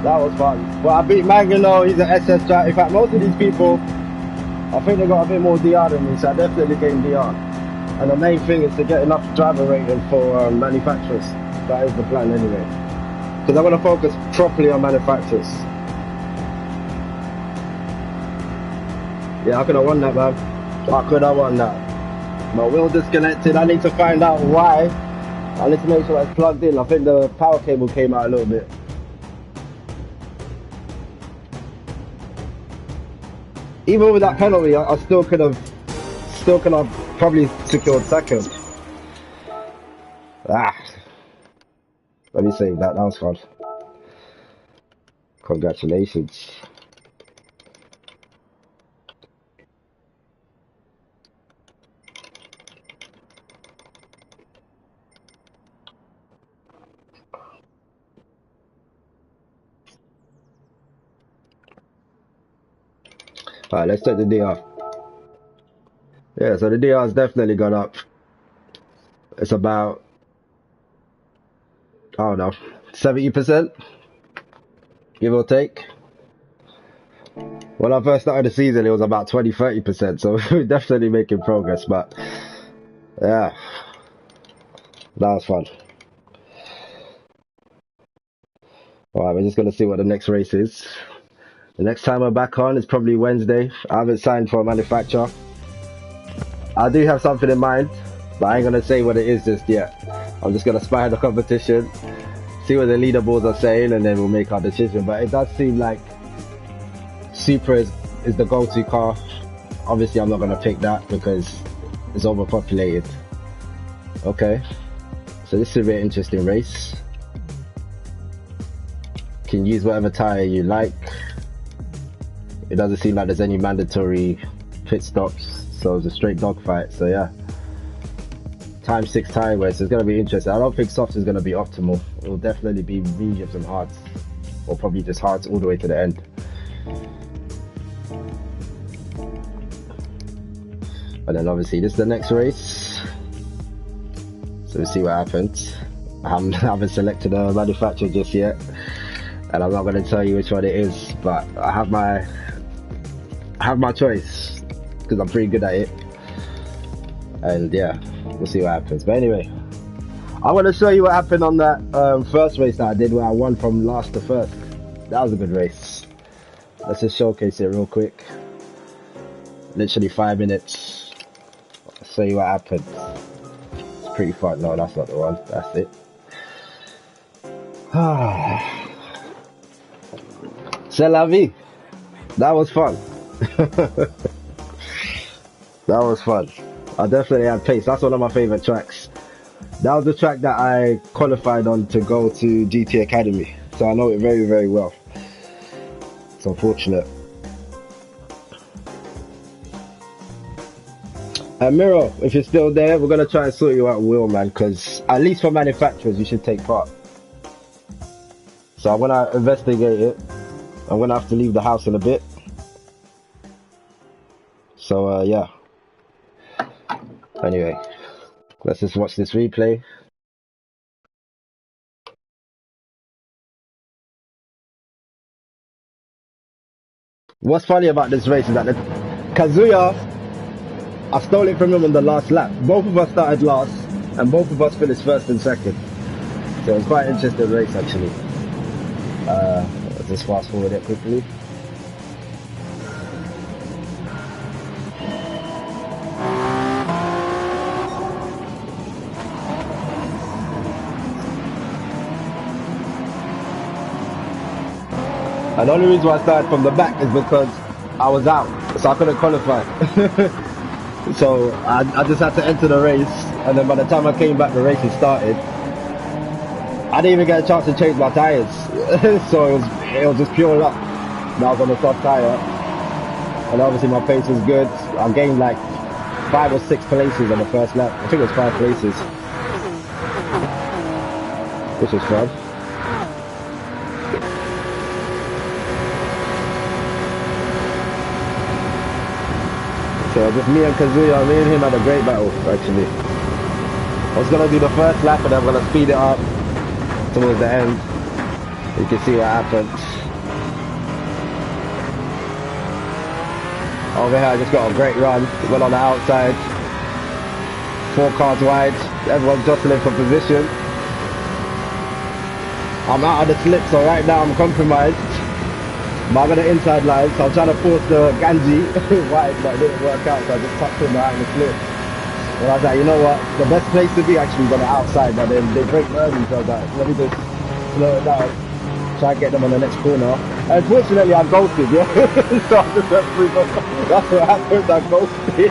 That was fun. Well, I beat Magno, he's an SS driver. In fact, most of these people, I think they got a bit more DR than me, so I definitely gained DR. And the main thing is to get enough driver rating for manufacturers. That is the plan anyway. Because I want to focus properly on manufacturers. Yeah, I could have won that, man. I could have won that. My wheel disconnected. I need to find out why. I need to make sure it's plugged in. I think the power cable came out a little bit. Even with that penalty, I still could have probably secured 2nd. Let me see, that was fun. Congratulations. Alright, let's take the DR. Yeah, so the DR has definitely gone up. It's about, I don't know, 70%, give or take. When I first started the season, it was about 20-30%, so we're definitely making progress, but yeah, that was fun. Alright, we're just going to see what the next race is. The next time we're back on is probably Wednesday. I haven't signed for a manufacturer. I do have something in mind, but I ain't going to say what it is just yet. I'm just going to spy the competition, see what the leaderboards are saying, and then we'll make our decision. But it does seem like Supra is the go-to car. Obviously, I'm not going to pick that because it's overpopulated. Okay, so this should be an interesting race. You can use whatever tyre you like. It doesn't seem like there's any mandatory pit stops, so it's a straight dogfight. So yeah, Time 6 time race. It's going to be interesting. I don't think softs is going to be optimal. It will definitely be mediums and hards, or probably just hards all the way to the end. And then obviously this is the next race, so we'll see what happens. I haven't selected a manufacturer just yet, and I'm not going to tell you which one it is, but I have my choice because I'm pretty good at it. And yeah, we'll see what happens. But anyway, I want to show you what happened on that first race that I did, where I won from last to first. That was a good race. Let's just showcase it real quick. Literally 5 minutes. I'll show you what happened. It's pretty fun. No, that's not the one. That's it. C'est la vie. That was fun. That was fun. I definitely had pace. That's one of my favorite tracks. That was the track that I qualified on to go to GT Academy, so I know it very, very well. It's unfortunate. And Miro, if you're still there, we're gonna try and sort you out, Will, man, because at least for manufacturers, you should take part. So I'm gonna investigate it. I'm gonna have to leave the house in a bit. So yeah. Anyway, let's just watch this replay. What's funny about this race is that Kazuya, I stole it from him on the last lap. Both of us started last, and both of us finished first and second. So it was quite an interesting race, actually. Let's just fast forward it quickly. And the only reason why I started from the back is because I was out, so I couldn't qualify. So I just had to enter the race, and then by the time I came back, the race had started. I didn't even get a chance to change my tyres, so it was just pure luck. Now I was on the soft tyre, and obviously my pace was good. I gained like 5 or 6 places on the first lap. I think it was 5 places, which was fun. So just me and Kazuya, me and him had a great battle, actually. I was going to do the first lap, and I'm going to speed it up towards the end. You can see what happened. Over here I just got a great run. Went on the outside. 4 cars wide. Everyone's jostling for position. I'm out of the slip, so right now I'm compromised. But I got an inside line, so I'm trying to force the Ganji wide, but it didn't work out, so I just tucked him behind the slip. And I was like, you know what, the best place to be actually is on the outside, but then they break early, so I was like, let me just slow it down, try and get them on the next corner. And unfortunately, I ghosted, yeah? So I just went through, that's what happened, I ghosted.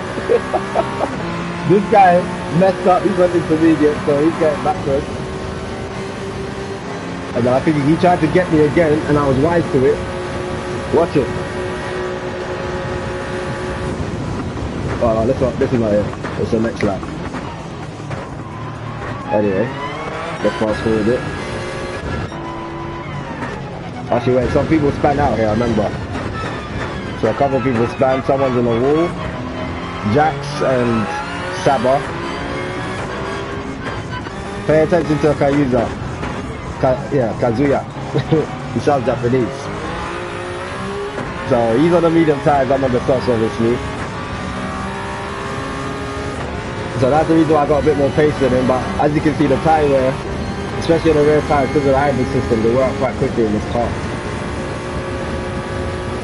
This guy messed up, he went intermediate, so he's getting backwards. And then I think he tried to get me again, and I was wise to it. Watch it. Oh, this is not it. It's the next lap. Anyway, let's fast forward it. Actually, wait, some people span out here, I remember. So a couple of people span, someone's in the wall. Jax and Saba. Pay attention to Kazuya. Kazuya. He sounds Japanese. So he's on the medium tires, I'm on the softs, obviously. So that's the reason why I got a bit more pace than him, but as you can see, the tyre wear, especially on the rear tyres, because of the hybrid system, they wear out quite quickly in this car.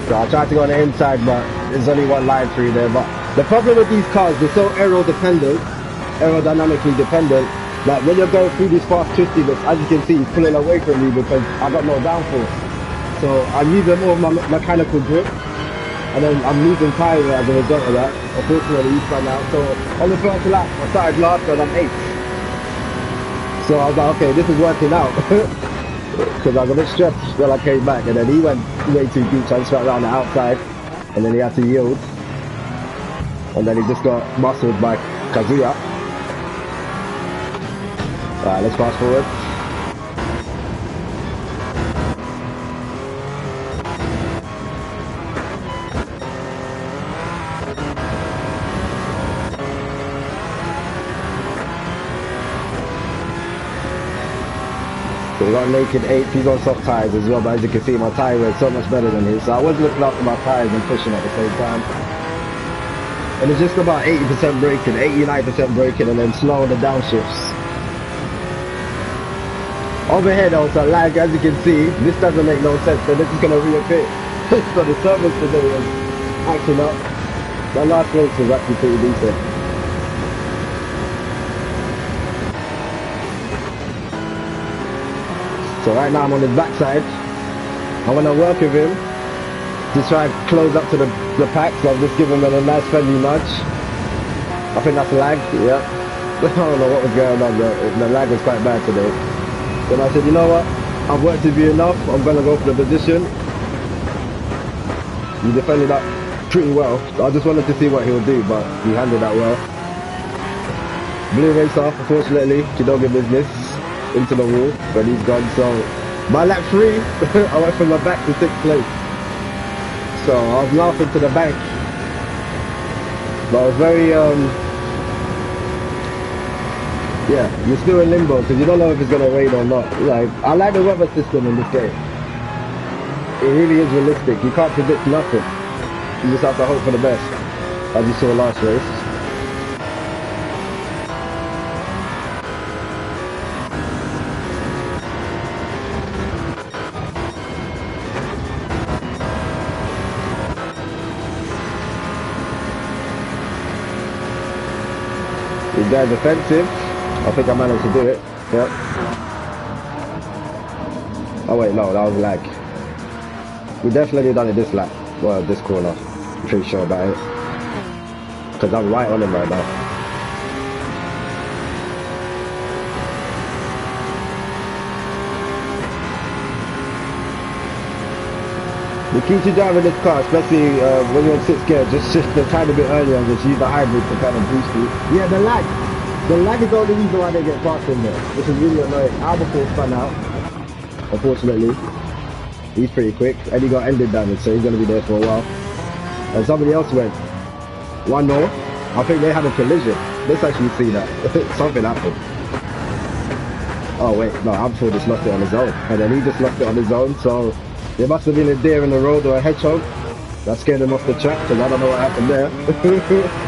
So I tried to go on the inside, but there's only one line through there. But the problem with these cars, they're so aerodynamically dependent, that when you're going through these fast twisty bits, as you can see, he's pulling away from me because I got no downforce. So I'm using more of my mechanical grip, and then I'm losing tyre as a result of that. Unfortunately, he spun out. So on the first lap, I started last and I'm 8th. So I was like, okay, this is working out. Because I was a bit stressed when I came back, and then he went way too deep, so I just went around the outside, and then he had to yield. And then he just got muscled by Kazuya. Alright, let's fast forward. So we got naked 8, he's on soft tyres as well, but as you can see my tyre wear so much better than his. So I was looking after my tyres and pushing at the same time. And it's just about 80% braking, 89% braking, and then slow on the downshifts. Over here there was a lag, as you can see. This doesn't make no sense, so this is going to reappear. So the service today was acting up. My last race was actually pretty decent. So right now I'm on his backside. I want to work with him to try and close up to the pack, so I've just given him a nice friendly nudge. I think that's lag, yeah. I don't know what was going on, the lag was quite bad today. Then I said, you know what, I've worked with you enough, I'm going to go for the position. You defended that pretty well. I just wanted to see what he would do, but he handled that well. Blue race off, unfortunately, Kidoga business. Into the wall, but he's gone. So by lap 3 I went from the back to 6th place, so I was laughing to the bank, but I was very yeah, you're still in limbo because you don't know if it's going to rain or not. Like, I like the weather system in this game. It really is realistic. You can't predict nothing, you just have to hope for the best, as you saw last race. This guy's offensive. I think I managed to do it. Yep. Oh wait, no, that was lag. We definitely done it this lap. Well, this corner. I'm pretty sure about it. Because I'm right on him right now. The key to driving this car, especially when you're on 6th gear, just shift a tiny bit earlier and just use the hybrid to kind of boost you. Yeah, the lag. The lag is the only reason why they get past in there, which is really annoying. Albacore spun out, unfortunately. He's pretty quick, and he got ended damage, so he's going to be there for a while. And somebody else went 1-0. I think they had a collision. Let's actually see that. Something happened. Oh wait, no, Albacore just lost it on his own. And then he just lost it on his own, so there must have been a deer in the road or a hedgehog that scared him off the track, because I don't know what happened there.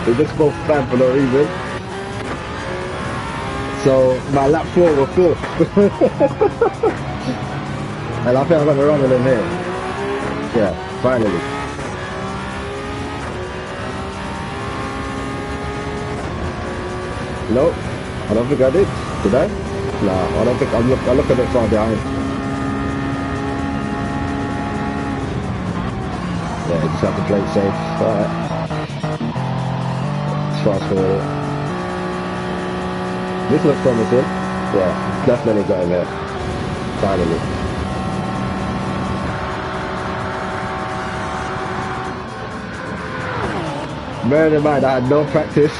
They just both stand for no reason. So my lap 4 was 4th. And I think I'm going to run with him here. Yeah, finally. Nope, I don't think I did. Did I? Nah, I don't think. I look a bit far behind. Yeah, just have to play it safe. Alright. Let's fast forward. This looks promising. Yeah, definitely got him there. Finally. Bearing in mind I had no practice.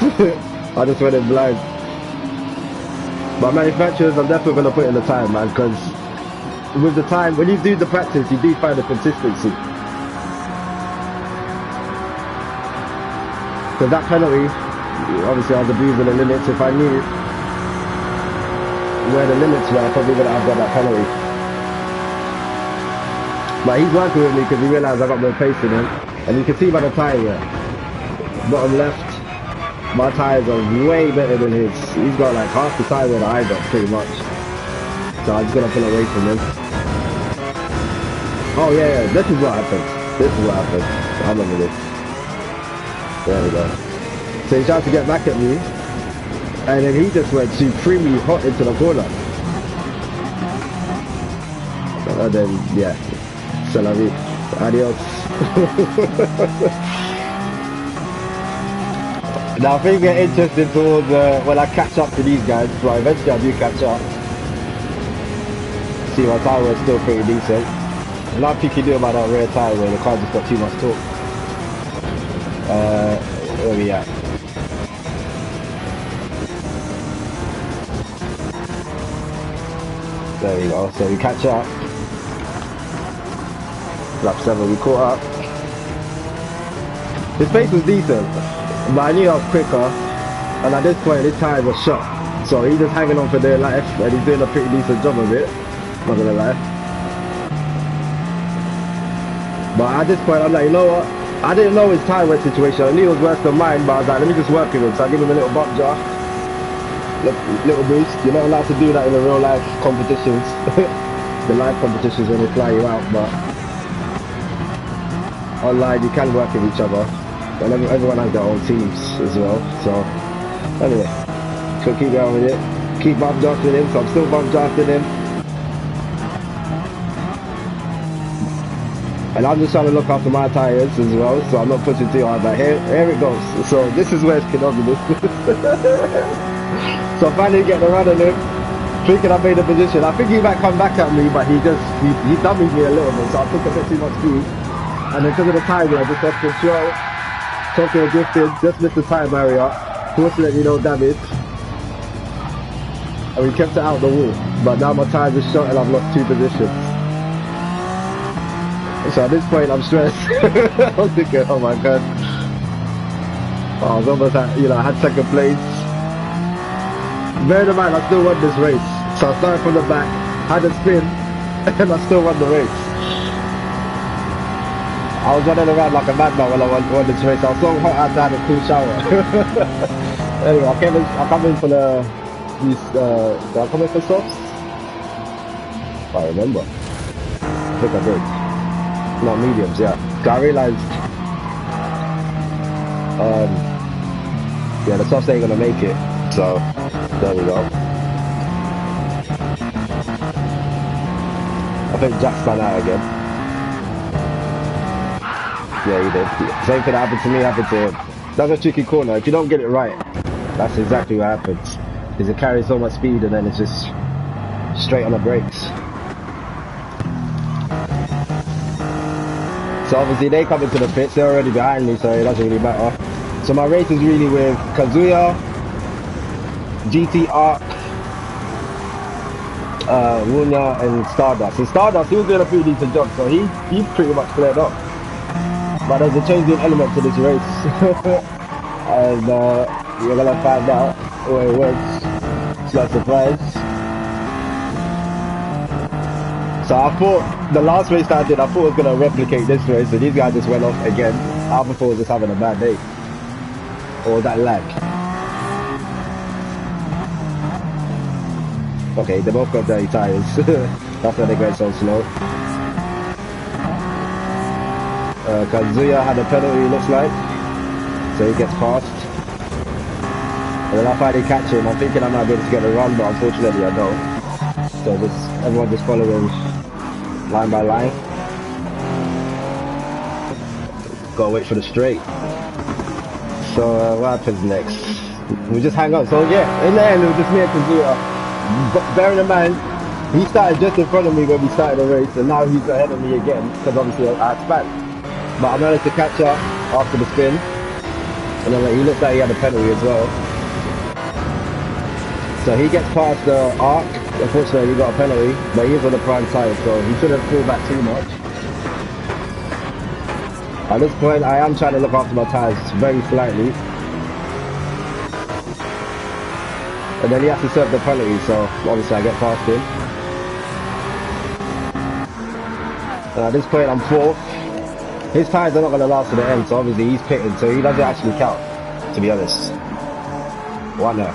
I just went in blind. But manufacturers, I'm definitely going to put in the time, man, because with the time, when you do the practice, you do find the consistency. Because that penalty, obviously I was abusing the limits. If I knew where the limits were, I probably would have got that penalty. But he's working with me because he realised I got more pace in him. And you can see by the tyre wear. Bottom left, my tyres are way better than his. He's got like half the tyre wear that I got, pretty much. So I'm just going to pull away from him. Oh yeah, this is what happened. This is what happened. I remember this. There we go. So he tried to get back at me, and then he just went supremely hot into the corner. And then, yeah, c'est la vie. Adios. Now things get interesting towards when I catch up to these guys. Well, eventually I do catch up. See, my tyre wear is still pretty decent. Nothing you can do about that rear tyre where the car just got too much torque. Where we at? There we go. So we catch up. Lap 7, we caught up. His pace was decent, but I knew I was quicker. And at this point, his tire was shot. So he's just hanging on for dear life, and he's doing a pretty decent job of it. Not gonna lie. But at this point, I'm like, you know what? I didn't know his tire wear situation. I knew it was worse than mine, but I was like, let me just work with him. So I give him a little bump jar, little boost. You're not allowed to do that in the real life competitions, the live competitions when they fly you out. But online, you can work with each other, and everyone has their own teams as well. So anyway, so keep going with it. Keep bump drafting him. So I'm still bump drafting him. And I'm just trying to look after my tyres as well, so I'm not pushing too hard, but here it goes. So this is where it's canogamous. So finally getting a run on him, thinking I made a position. I think he might come back at me, but he dummied me a little bit, so I took a bit too much speed. And then because of the tyre, I just lost control, talking drifted, just missed the tyre barrier. Fortunately, no damage. And we kept it out the wall, but now my tyres are shot and I've lost 2 positions. So at this point, I'm stressed. I was thinking, oh my god. I was almost at, I had second place. Bear in mind, I still won this race. So I started from the back, had a spin, and I still won the race. I was running around like a madman when I won this race. I was so hot after I had a cool shower. Anyway, I come in for did I come in for softs? I remember. I think I did. Not mediums, yeah. I realized, yeah, the softs ain't gonna make it. So, there we go. I think Jack spun out again. Yeah, he did. Same thing that happened to me happened to him. That's a tricky corner. If you don't get it right, that's exactly what happens. Because it carries so much speed and then it's just straight on the brakes. So obviously they come into the pits, they're already behind me, so it doesn't really matter. So my race is really with Tgr Gt Wholeness and Stardust. And Stardust, he was doing a pretty decent job, so he pretty much cleared up. But there's a changing element to this race. And you're gonna find out where it works. It's not a surprise. So I thought, the last race that I did, I thought I was gonna replicate this race, so these guys just went off again. I thought I was just having a bad day. Or that lag. Okay, they both got dirty tyres. That's why they're going so slow. Kazuya had a penalty, looks like. So he gets past. And then I finally catch him. I'm thinking I might be able to get a run, but unfortunately I don't. So everyone just following line by line. Gotta wait for the straight. So what happens next? We just hang on. So yeah, in the end it was just me and Kazuya. But bearing in mind, he started just in front of me when we started the race, and now he's ahead of me again, because obviously I spat. But I managed to catch up after the spin, and then he looked like he had a penalty as well. So he gets past the arc. Unfortunately he got a penalty, but he is on the prime side, so he shouldn't fall back too much. At this point I am trying to look after my tyres very slightly. And then he has to serve the penalty, so obviously I get past him. And at this point I'm 4th. His tyres are not going to last to the end, so obviously he's pitting, so he doesn't actually count, to be honest. Why not?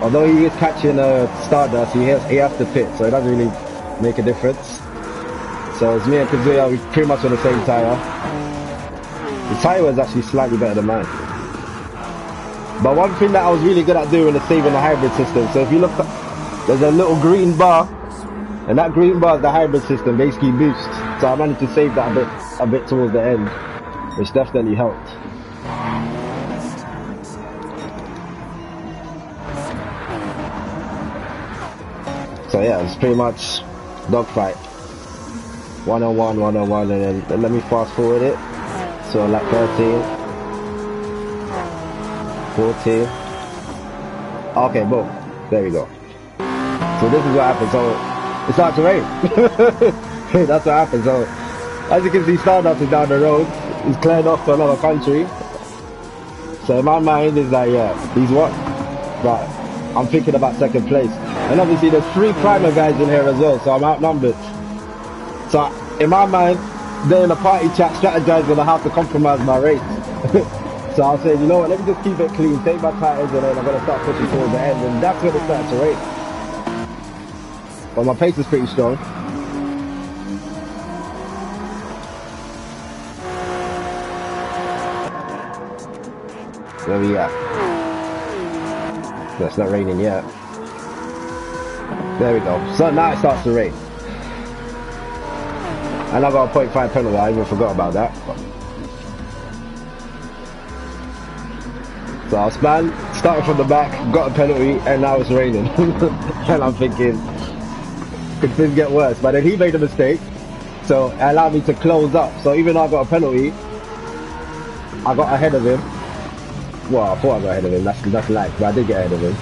Although he is catching Stardust, he has to pit, so it doesn't really make a difference. So it's me and Kazuya, we're pretty much on the same tyre. The tyre was actually slightly better than mine. But one thing that I was really good at doing is saving the hybrid system. So if you look, there's a little green bar, and that green bar is the hybrid system, basically boost. So I managed to save that a bit towards the end, which definitely helped. So yeah, it's pretty much dogfight. 1-on-1, 1-on-1, and then let me fast forward it. So like 13, 14. Okay, boom. There we go. So this is what happened. So it started to rain. That's what happened. So, as you can see, Stardust is down the road. He's cleared off to another country. So in my mind, it's like, yeah, he's what? But I'm thinking about second place. And obviously, there's 3 primer guys in here as well, so I'm outnumbered. So in my mind, they're in a party chat strategizing on how to compromise my race. So I said, you know what, let me just keep it clean, take my tires, and then I'm going to start pushing towards the end, and that's when it started to race. But my pace is pretty strong. Where we at? No, it's not raining yet. There we go. So now it starts to rain. And I got a 0.5 penalty, I even forgot about that. So I was started from the back, got a penalty, and now it's raining. And I'm thinking, could things get worse? But then he made a mistake, so it allowed me to close up. So even though I got a penalty, I got ahead of him. Well, I thought I got ahead of him, that's light, but I did get ahead of him.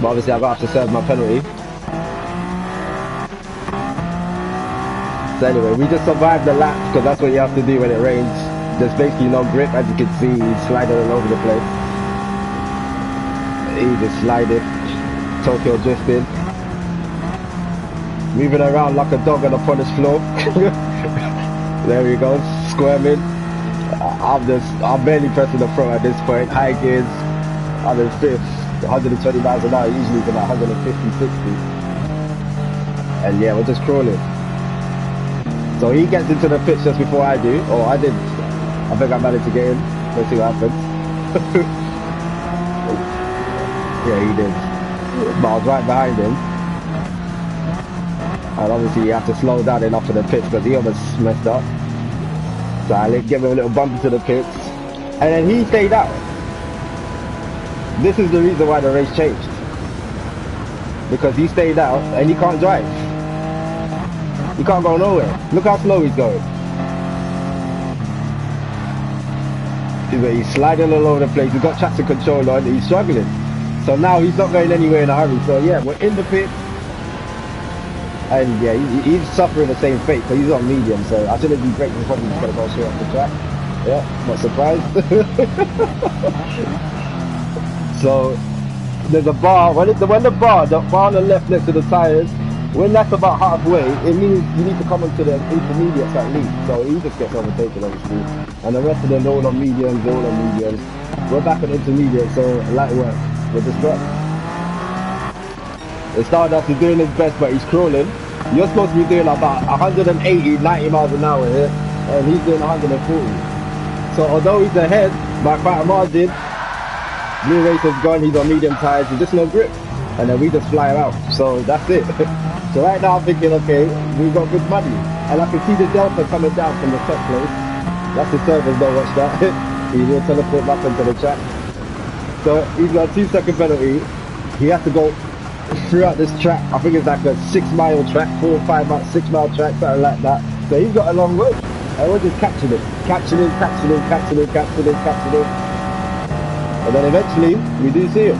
But obviously I got to serve my penalty. So anyway, we just survived the lap, because that's what you have to do when it rains. There's basically no grip, as you can see, he's sliding all over the place. He just slided, Tokyo drifting. Moving around like a dog on a polished floor. There he goes, squirming. I'm barely pressing the front at this point. High gears, I'm in 5th, 120 miles an hour, usually it's about 150, 60. And yeah, we're just crawling. So he gets into the pits just before I do, or I did. I think I managed to get in. Let's see what happens. Yeah, he did. But I was right behind him. And obviously you have to slow down enough for the pits because he almost messed up. So I give him a little bump into the pits. And then he stayed out. This is the reason why the race changed. Because he stayed out and he can't drive. He can't go nowhere. Look how slow he's going. He's sliding all over the place. He's got traction control on. He's struggling. So now he's not going anywhere in a hurry. So yeah, we're in the pit. And yeah, he's suffering the same fate. So he's on medium. So I shouldn't be braking. He's probably just going to go straight off the track. Yeah, not surprised. So there's a bar. When the bar on the left next to the tires, when that's about halfway, it means you need to come into the intermediates at least. So he just gets overtaken, obviously. And the rest of them, they're all on mediums, We're back on intermediate, so light work. We're just dropped. It started off, he's doing his best, but he's crawling. You're supposed to be doing about 180, 90 miles an hour here, and he's doing 140. So although he's ahead by quite a margin, Blue Racer's gone, he's on medium tires, he's just no grip. And then we just fly him out. So that's it. So right now I'm thinking, okay, we've got good money. And I can see the delta coming down from the top place. That's the servers, don't watch that. He will teleport back into the track. So he's got a 2-second penalty. He has to go throughout this track. I think it's like a 6-mile track, 4 or 5 mile, 6-mile track, something like that. So he's got a long way. And we're just catching him. Catching him. And then eventually, we do see him.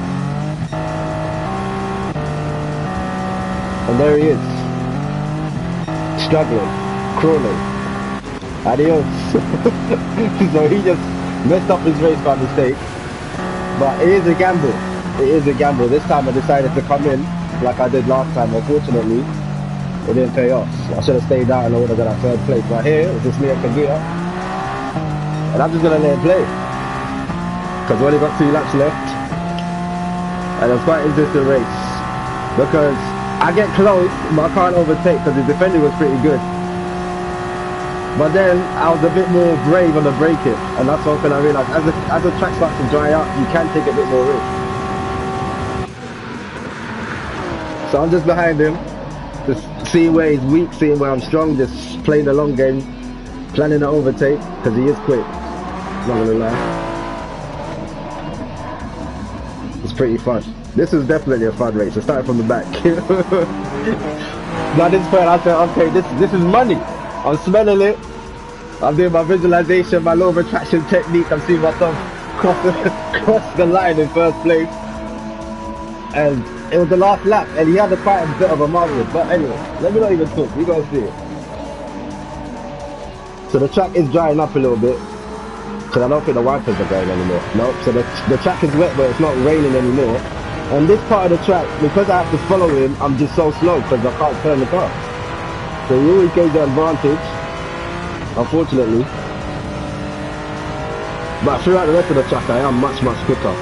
And there he is. Struggling. Crawling. Adios. So he just messed up his race by mistake. But it is a gamble. This time I decided to come in like I did last time. Unfortunately, it didn't pay off. I should have stayed out and I would have got a 3rd place. But here, it's just me and Tgr. And I'm just going to let him play. Because we only got 2 laps left. And it's quite an interesting race. Because I get close, but I can't overtake because the defending was pretty good. But then I was a bit more brave on the braking, and that's something I realised. As the track starts to dry out, you can take a bit more risk. So I'm just behind him, just seeing where he's weak, seeing where I'm strong, just playing the long game, planning to overtake, because he is quick, not gonna lie. It's pretty fun. This is definitely a fun race. I started from the back. Now at this point I said, okay, this is money. I'm smelling it. I'm doing my visualization, my law of attraction technique. I'm seeing myself cross the line in 1st place. and it was the last lap, and he had quite a bit of a margin. But anyway, let me not even talk. We gotta see it. So the track is drying up a little bit, because I don't think the wipers are going anymore. Nope. So the track is wet, but it's not raining anymore. And this part of the track, because I have to follow him, I'm just so slow because I can't turn the car. So he always gave the advantage, unfortunately. But throughout the rest of the track, I am much quicker.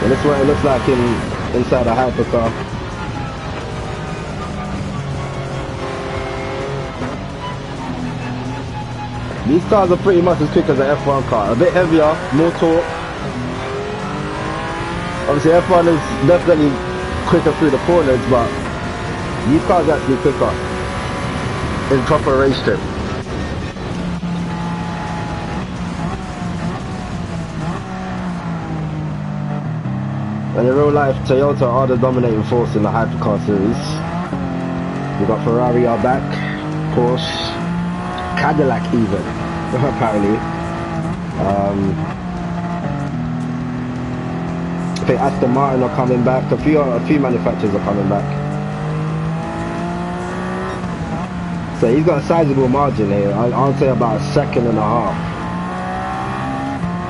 And this is what it looks like inside a hypercar. These cars are pretty much as quick as an F1 car. A bit heavier, more torque. Obviously F1 is definitely quicker through the corners, but these cars are actually quicker in proper race trim. And in real life, Toyota are the dominating force in the hypercar series. We've got Ferrari are back, Porsche, Cadillac even, apparently. I think Aston Martin are coming back, a few manufacturers are coming back. So he's got a sizable margin here, I'll say about a second and a half.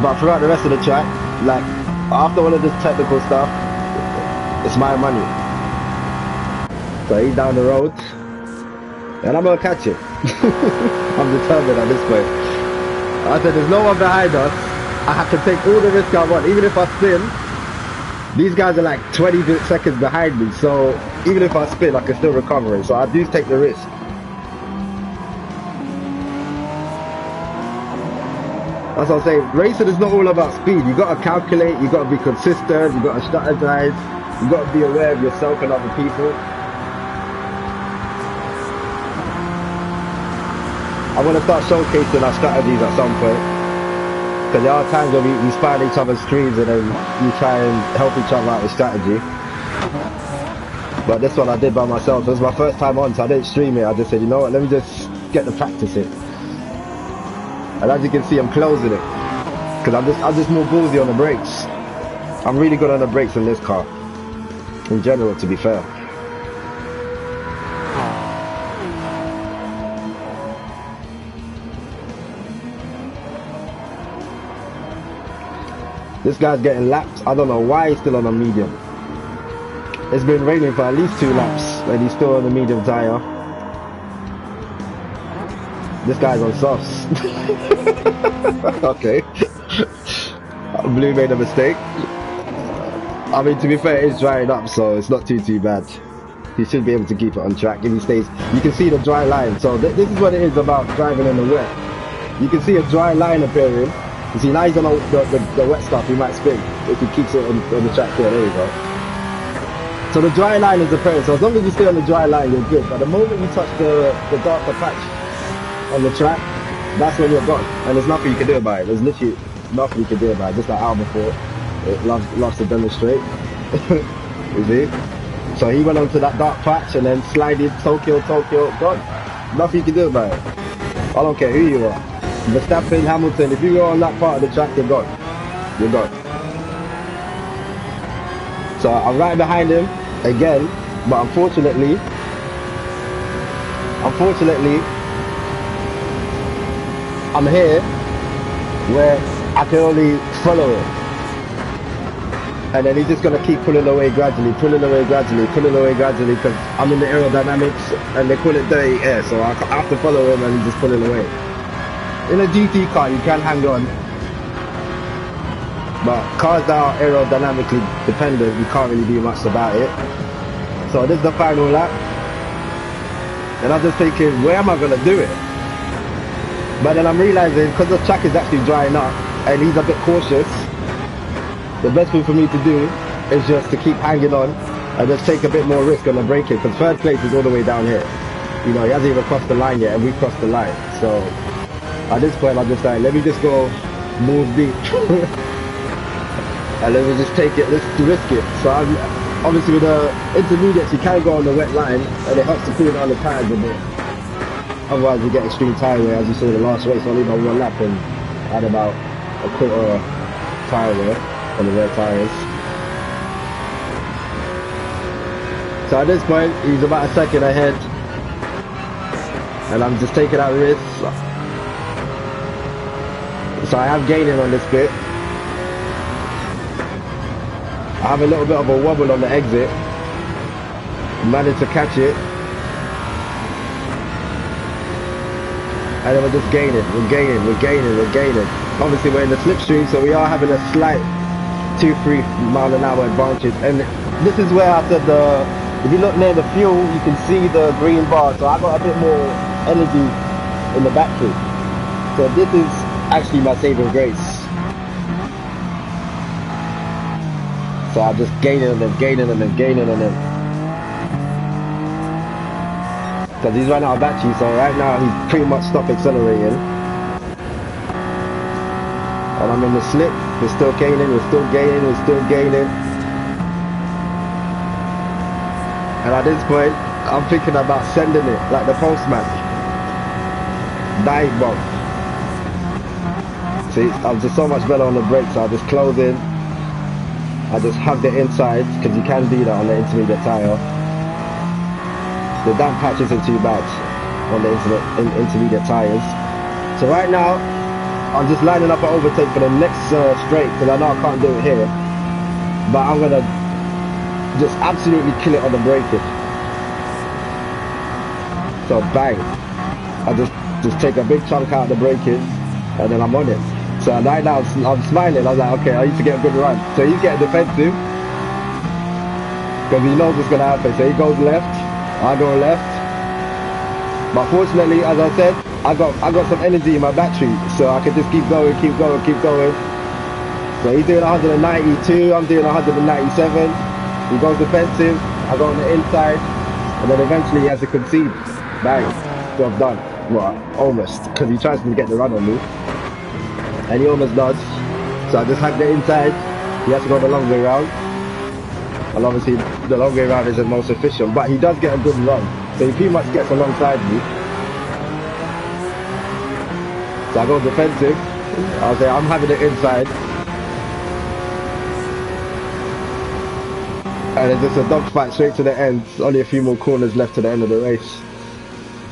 But throughout the rest of the track, like after all of this technical stuff, it's my money. So he's down the road, and I'm gonna catch it. I'm determined at this point. I said there's no one behind us. I have to take all the risk I want, even if I spin. These guys are like 20 seconds behind me, so even if I spin, I can still recover it. So I do take the risk. That's what I'm saying. Racing is not all about speed. You got to calculate, you got to be consistent, you got to strategize, you got to be aware of yourself and other people. I want to start showcasing our strategies at some point, because there are times when we spy each other's streams and then we try and help each other out with strategy. But this one I did by myself. It was my first time on, so I didn't stream it. I just said, you know what, let me just get the practice in. And as you can see, I'm closing it, because I'm just more ballsy on the brakes. I'm really good on the brakes in this car, in general, to be fair. This guy's getting lapped. I don't know why he's still on a medium. It's been raining for at least 2 laps, and he's still on a medium tire. This guy's on softs. Okay. Blue made a mistake. I mean, to be fair, it's drying up, so it's not too bad. He should be able to keep it on track if he stays. You can see the dry line. So this is what it is about driving in the wet. You can see a dry line appearing. You see, now he's on the wet stuff, he might spin if he keeps it on the track here. There you go. So the dry line is apparent. So as long as you stay on the dry line, you're good. But the moment you touch the darker patch on the track, that's when you're gone, and there's nothing you can do about it. There's literally nothing you can do about it. Just like Al before, it loves to demonstrate. You see? So he went onto that dark patch and then slided Tokyo, gone. Nothing you can do about it. I don't care who you are. Verstappen, Hamilton, if you go on that part of the track, you're gone. You're gone. So I'm right behind him again, but unfortunately, I'm here where I can only follow it. And then he's just going to keep pulling away gradually, because I'm in the aerodynamics and they call it dirty air, so I have to follow him and he's just pulling away. In a GT car, you can hang on, but cars that are aerodynamically dependent, you can't really do much about it. So this is the final lap, and I'm just thinking, where am I going to do it? But then I'm realizing, because the track is actually drying up and he's a bit cautious, the best thing for me to do is just to keep hanging on and just take a bit more risk on the braking, because third place is all the way down here. You know, he hasn't even crossed the line yet, and we crossed the line. So at this point, I'm just like, let me just go move deep. And let me just take it, let's risk it. So obviously with the intermediates, you can go on the wet line, and it helps to cool down the tires a bit. Otherwise you get extreme tire wear, as you saw the last race. I only done 1 lap and had about a tyre wear on the rear tyres. So at this point, he's about a second ahead, and I'm just taking that risk. So I am gaining on this bit. I have a little bit of a wobble on the exit. Managed to catch it. And then we're just gaining, we're gaining. Obviously we're in the slipstream, so we are having a slight 2-3 mile an hour advantage. And this is where I said if you look near the fuel, you can see the green bar. So I got a bit more energy in the battery. So this is actually my saving grace. So I'm just gaining on them. Because he's run out of battery, so right now he's pretty much stopped accelerating. And I'm in the slip, we're still gaining. And at this point, I'm thinking about sending it, like the postman. Dive bomb. See, I'm just so much better on the brakes, so I just close in. I just hug the insides, because you can do that on the intermediate tyre. The damp patch isn't too bad on the intermediate tyres. So right now, I'm just lining up an overtake for the next straight, because I know I can't do it here. But I'm going to just absolutely kill it on the braking. So bang. I just take a big chunk out of the braking, and then I'm on it. So right now I'm smiling. I was like, okay, I need to get a good run. So he's getting defensive, because he knows what's going to happen. So he goes left. I go left, but fortunately, as I said, I got some energy in my battery, so I can just keep going. So he's doing 192, I'm doing 197. He goes defensive, I go on the inside, and then eventually he has to concede. Bang, job done. Well, almost, because he tries to get the run on me, and he almost does. So I just hack the inside. He has to go the long way round. And obviously the long way round isn't most efficient, but he does get a good run. So he pretty much gets alongside me. So I go defensive. I'll say I'm having it inside. And it's just a dogfight straight to the end. Only a few more corners left to the end of the race.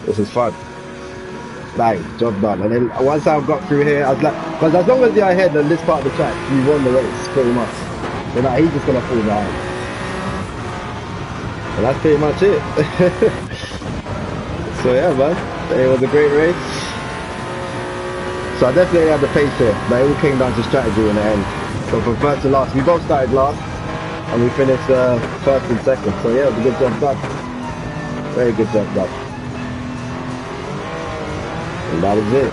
This is fun. Bang, job done. And then once I got through here, I was like, because as long as you're ahead on this part of the track, you won the race, pretty much. So now he's just going to fall behind. And that's pretty much it. So yeah, man, it was a great race. So I definitely had the pace here, but it all came down to strategy in the end. So from first to last, we both started last, and we finished first and second. So yeah, it was a good job done. Very good job done. And that was it.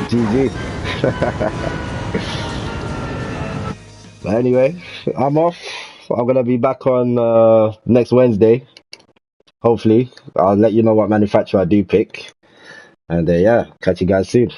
GG. But anyway, I'm off. I'm going to be back on next Wednesday. Hopefully. I'll let you know what manufacturer I do pick. And yeah, catch you guys soon.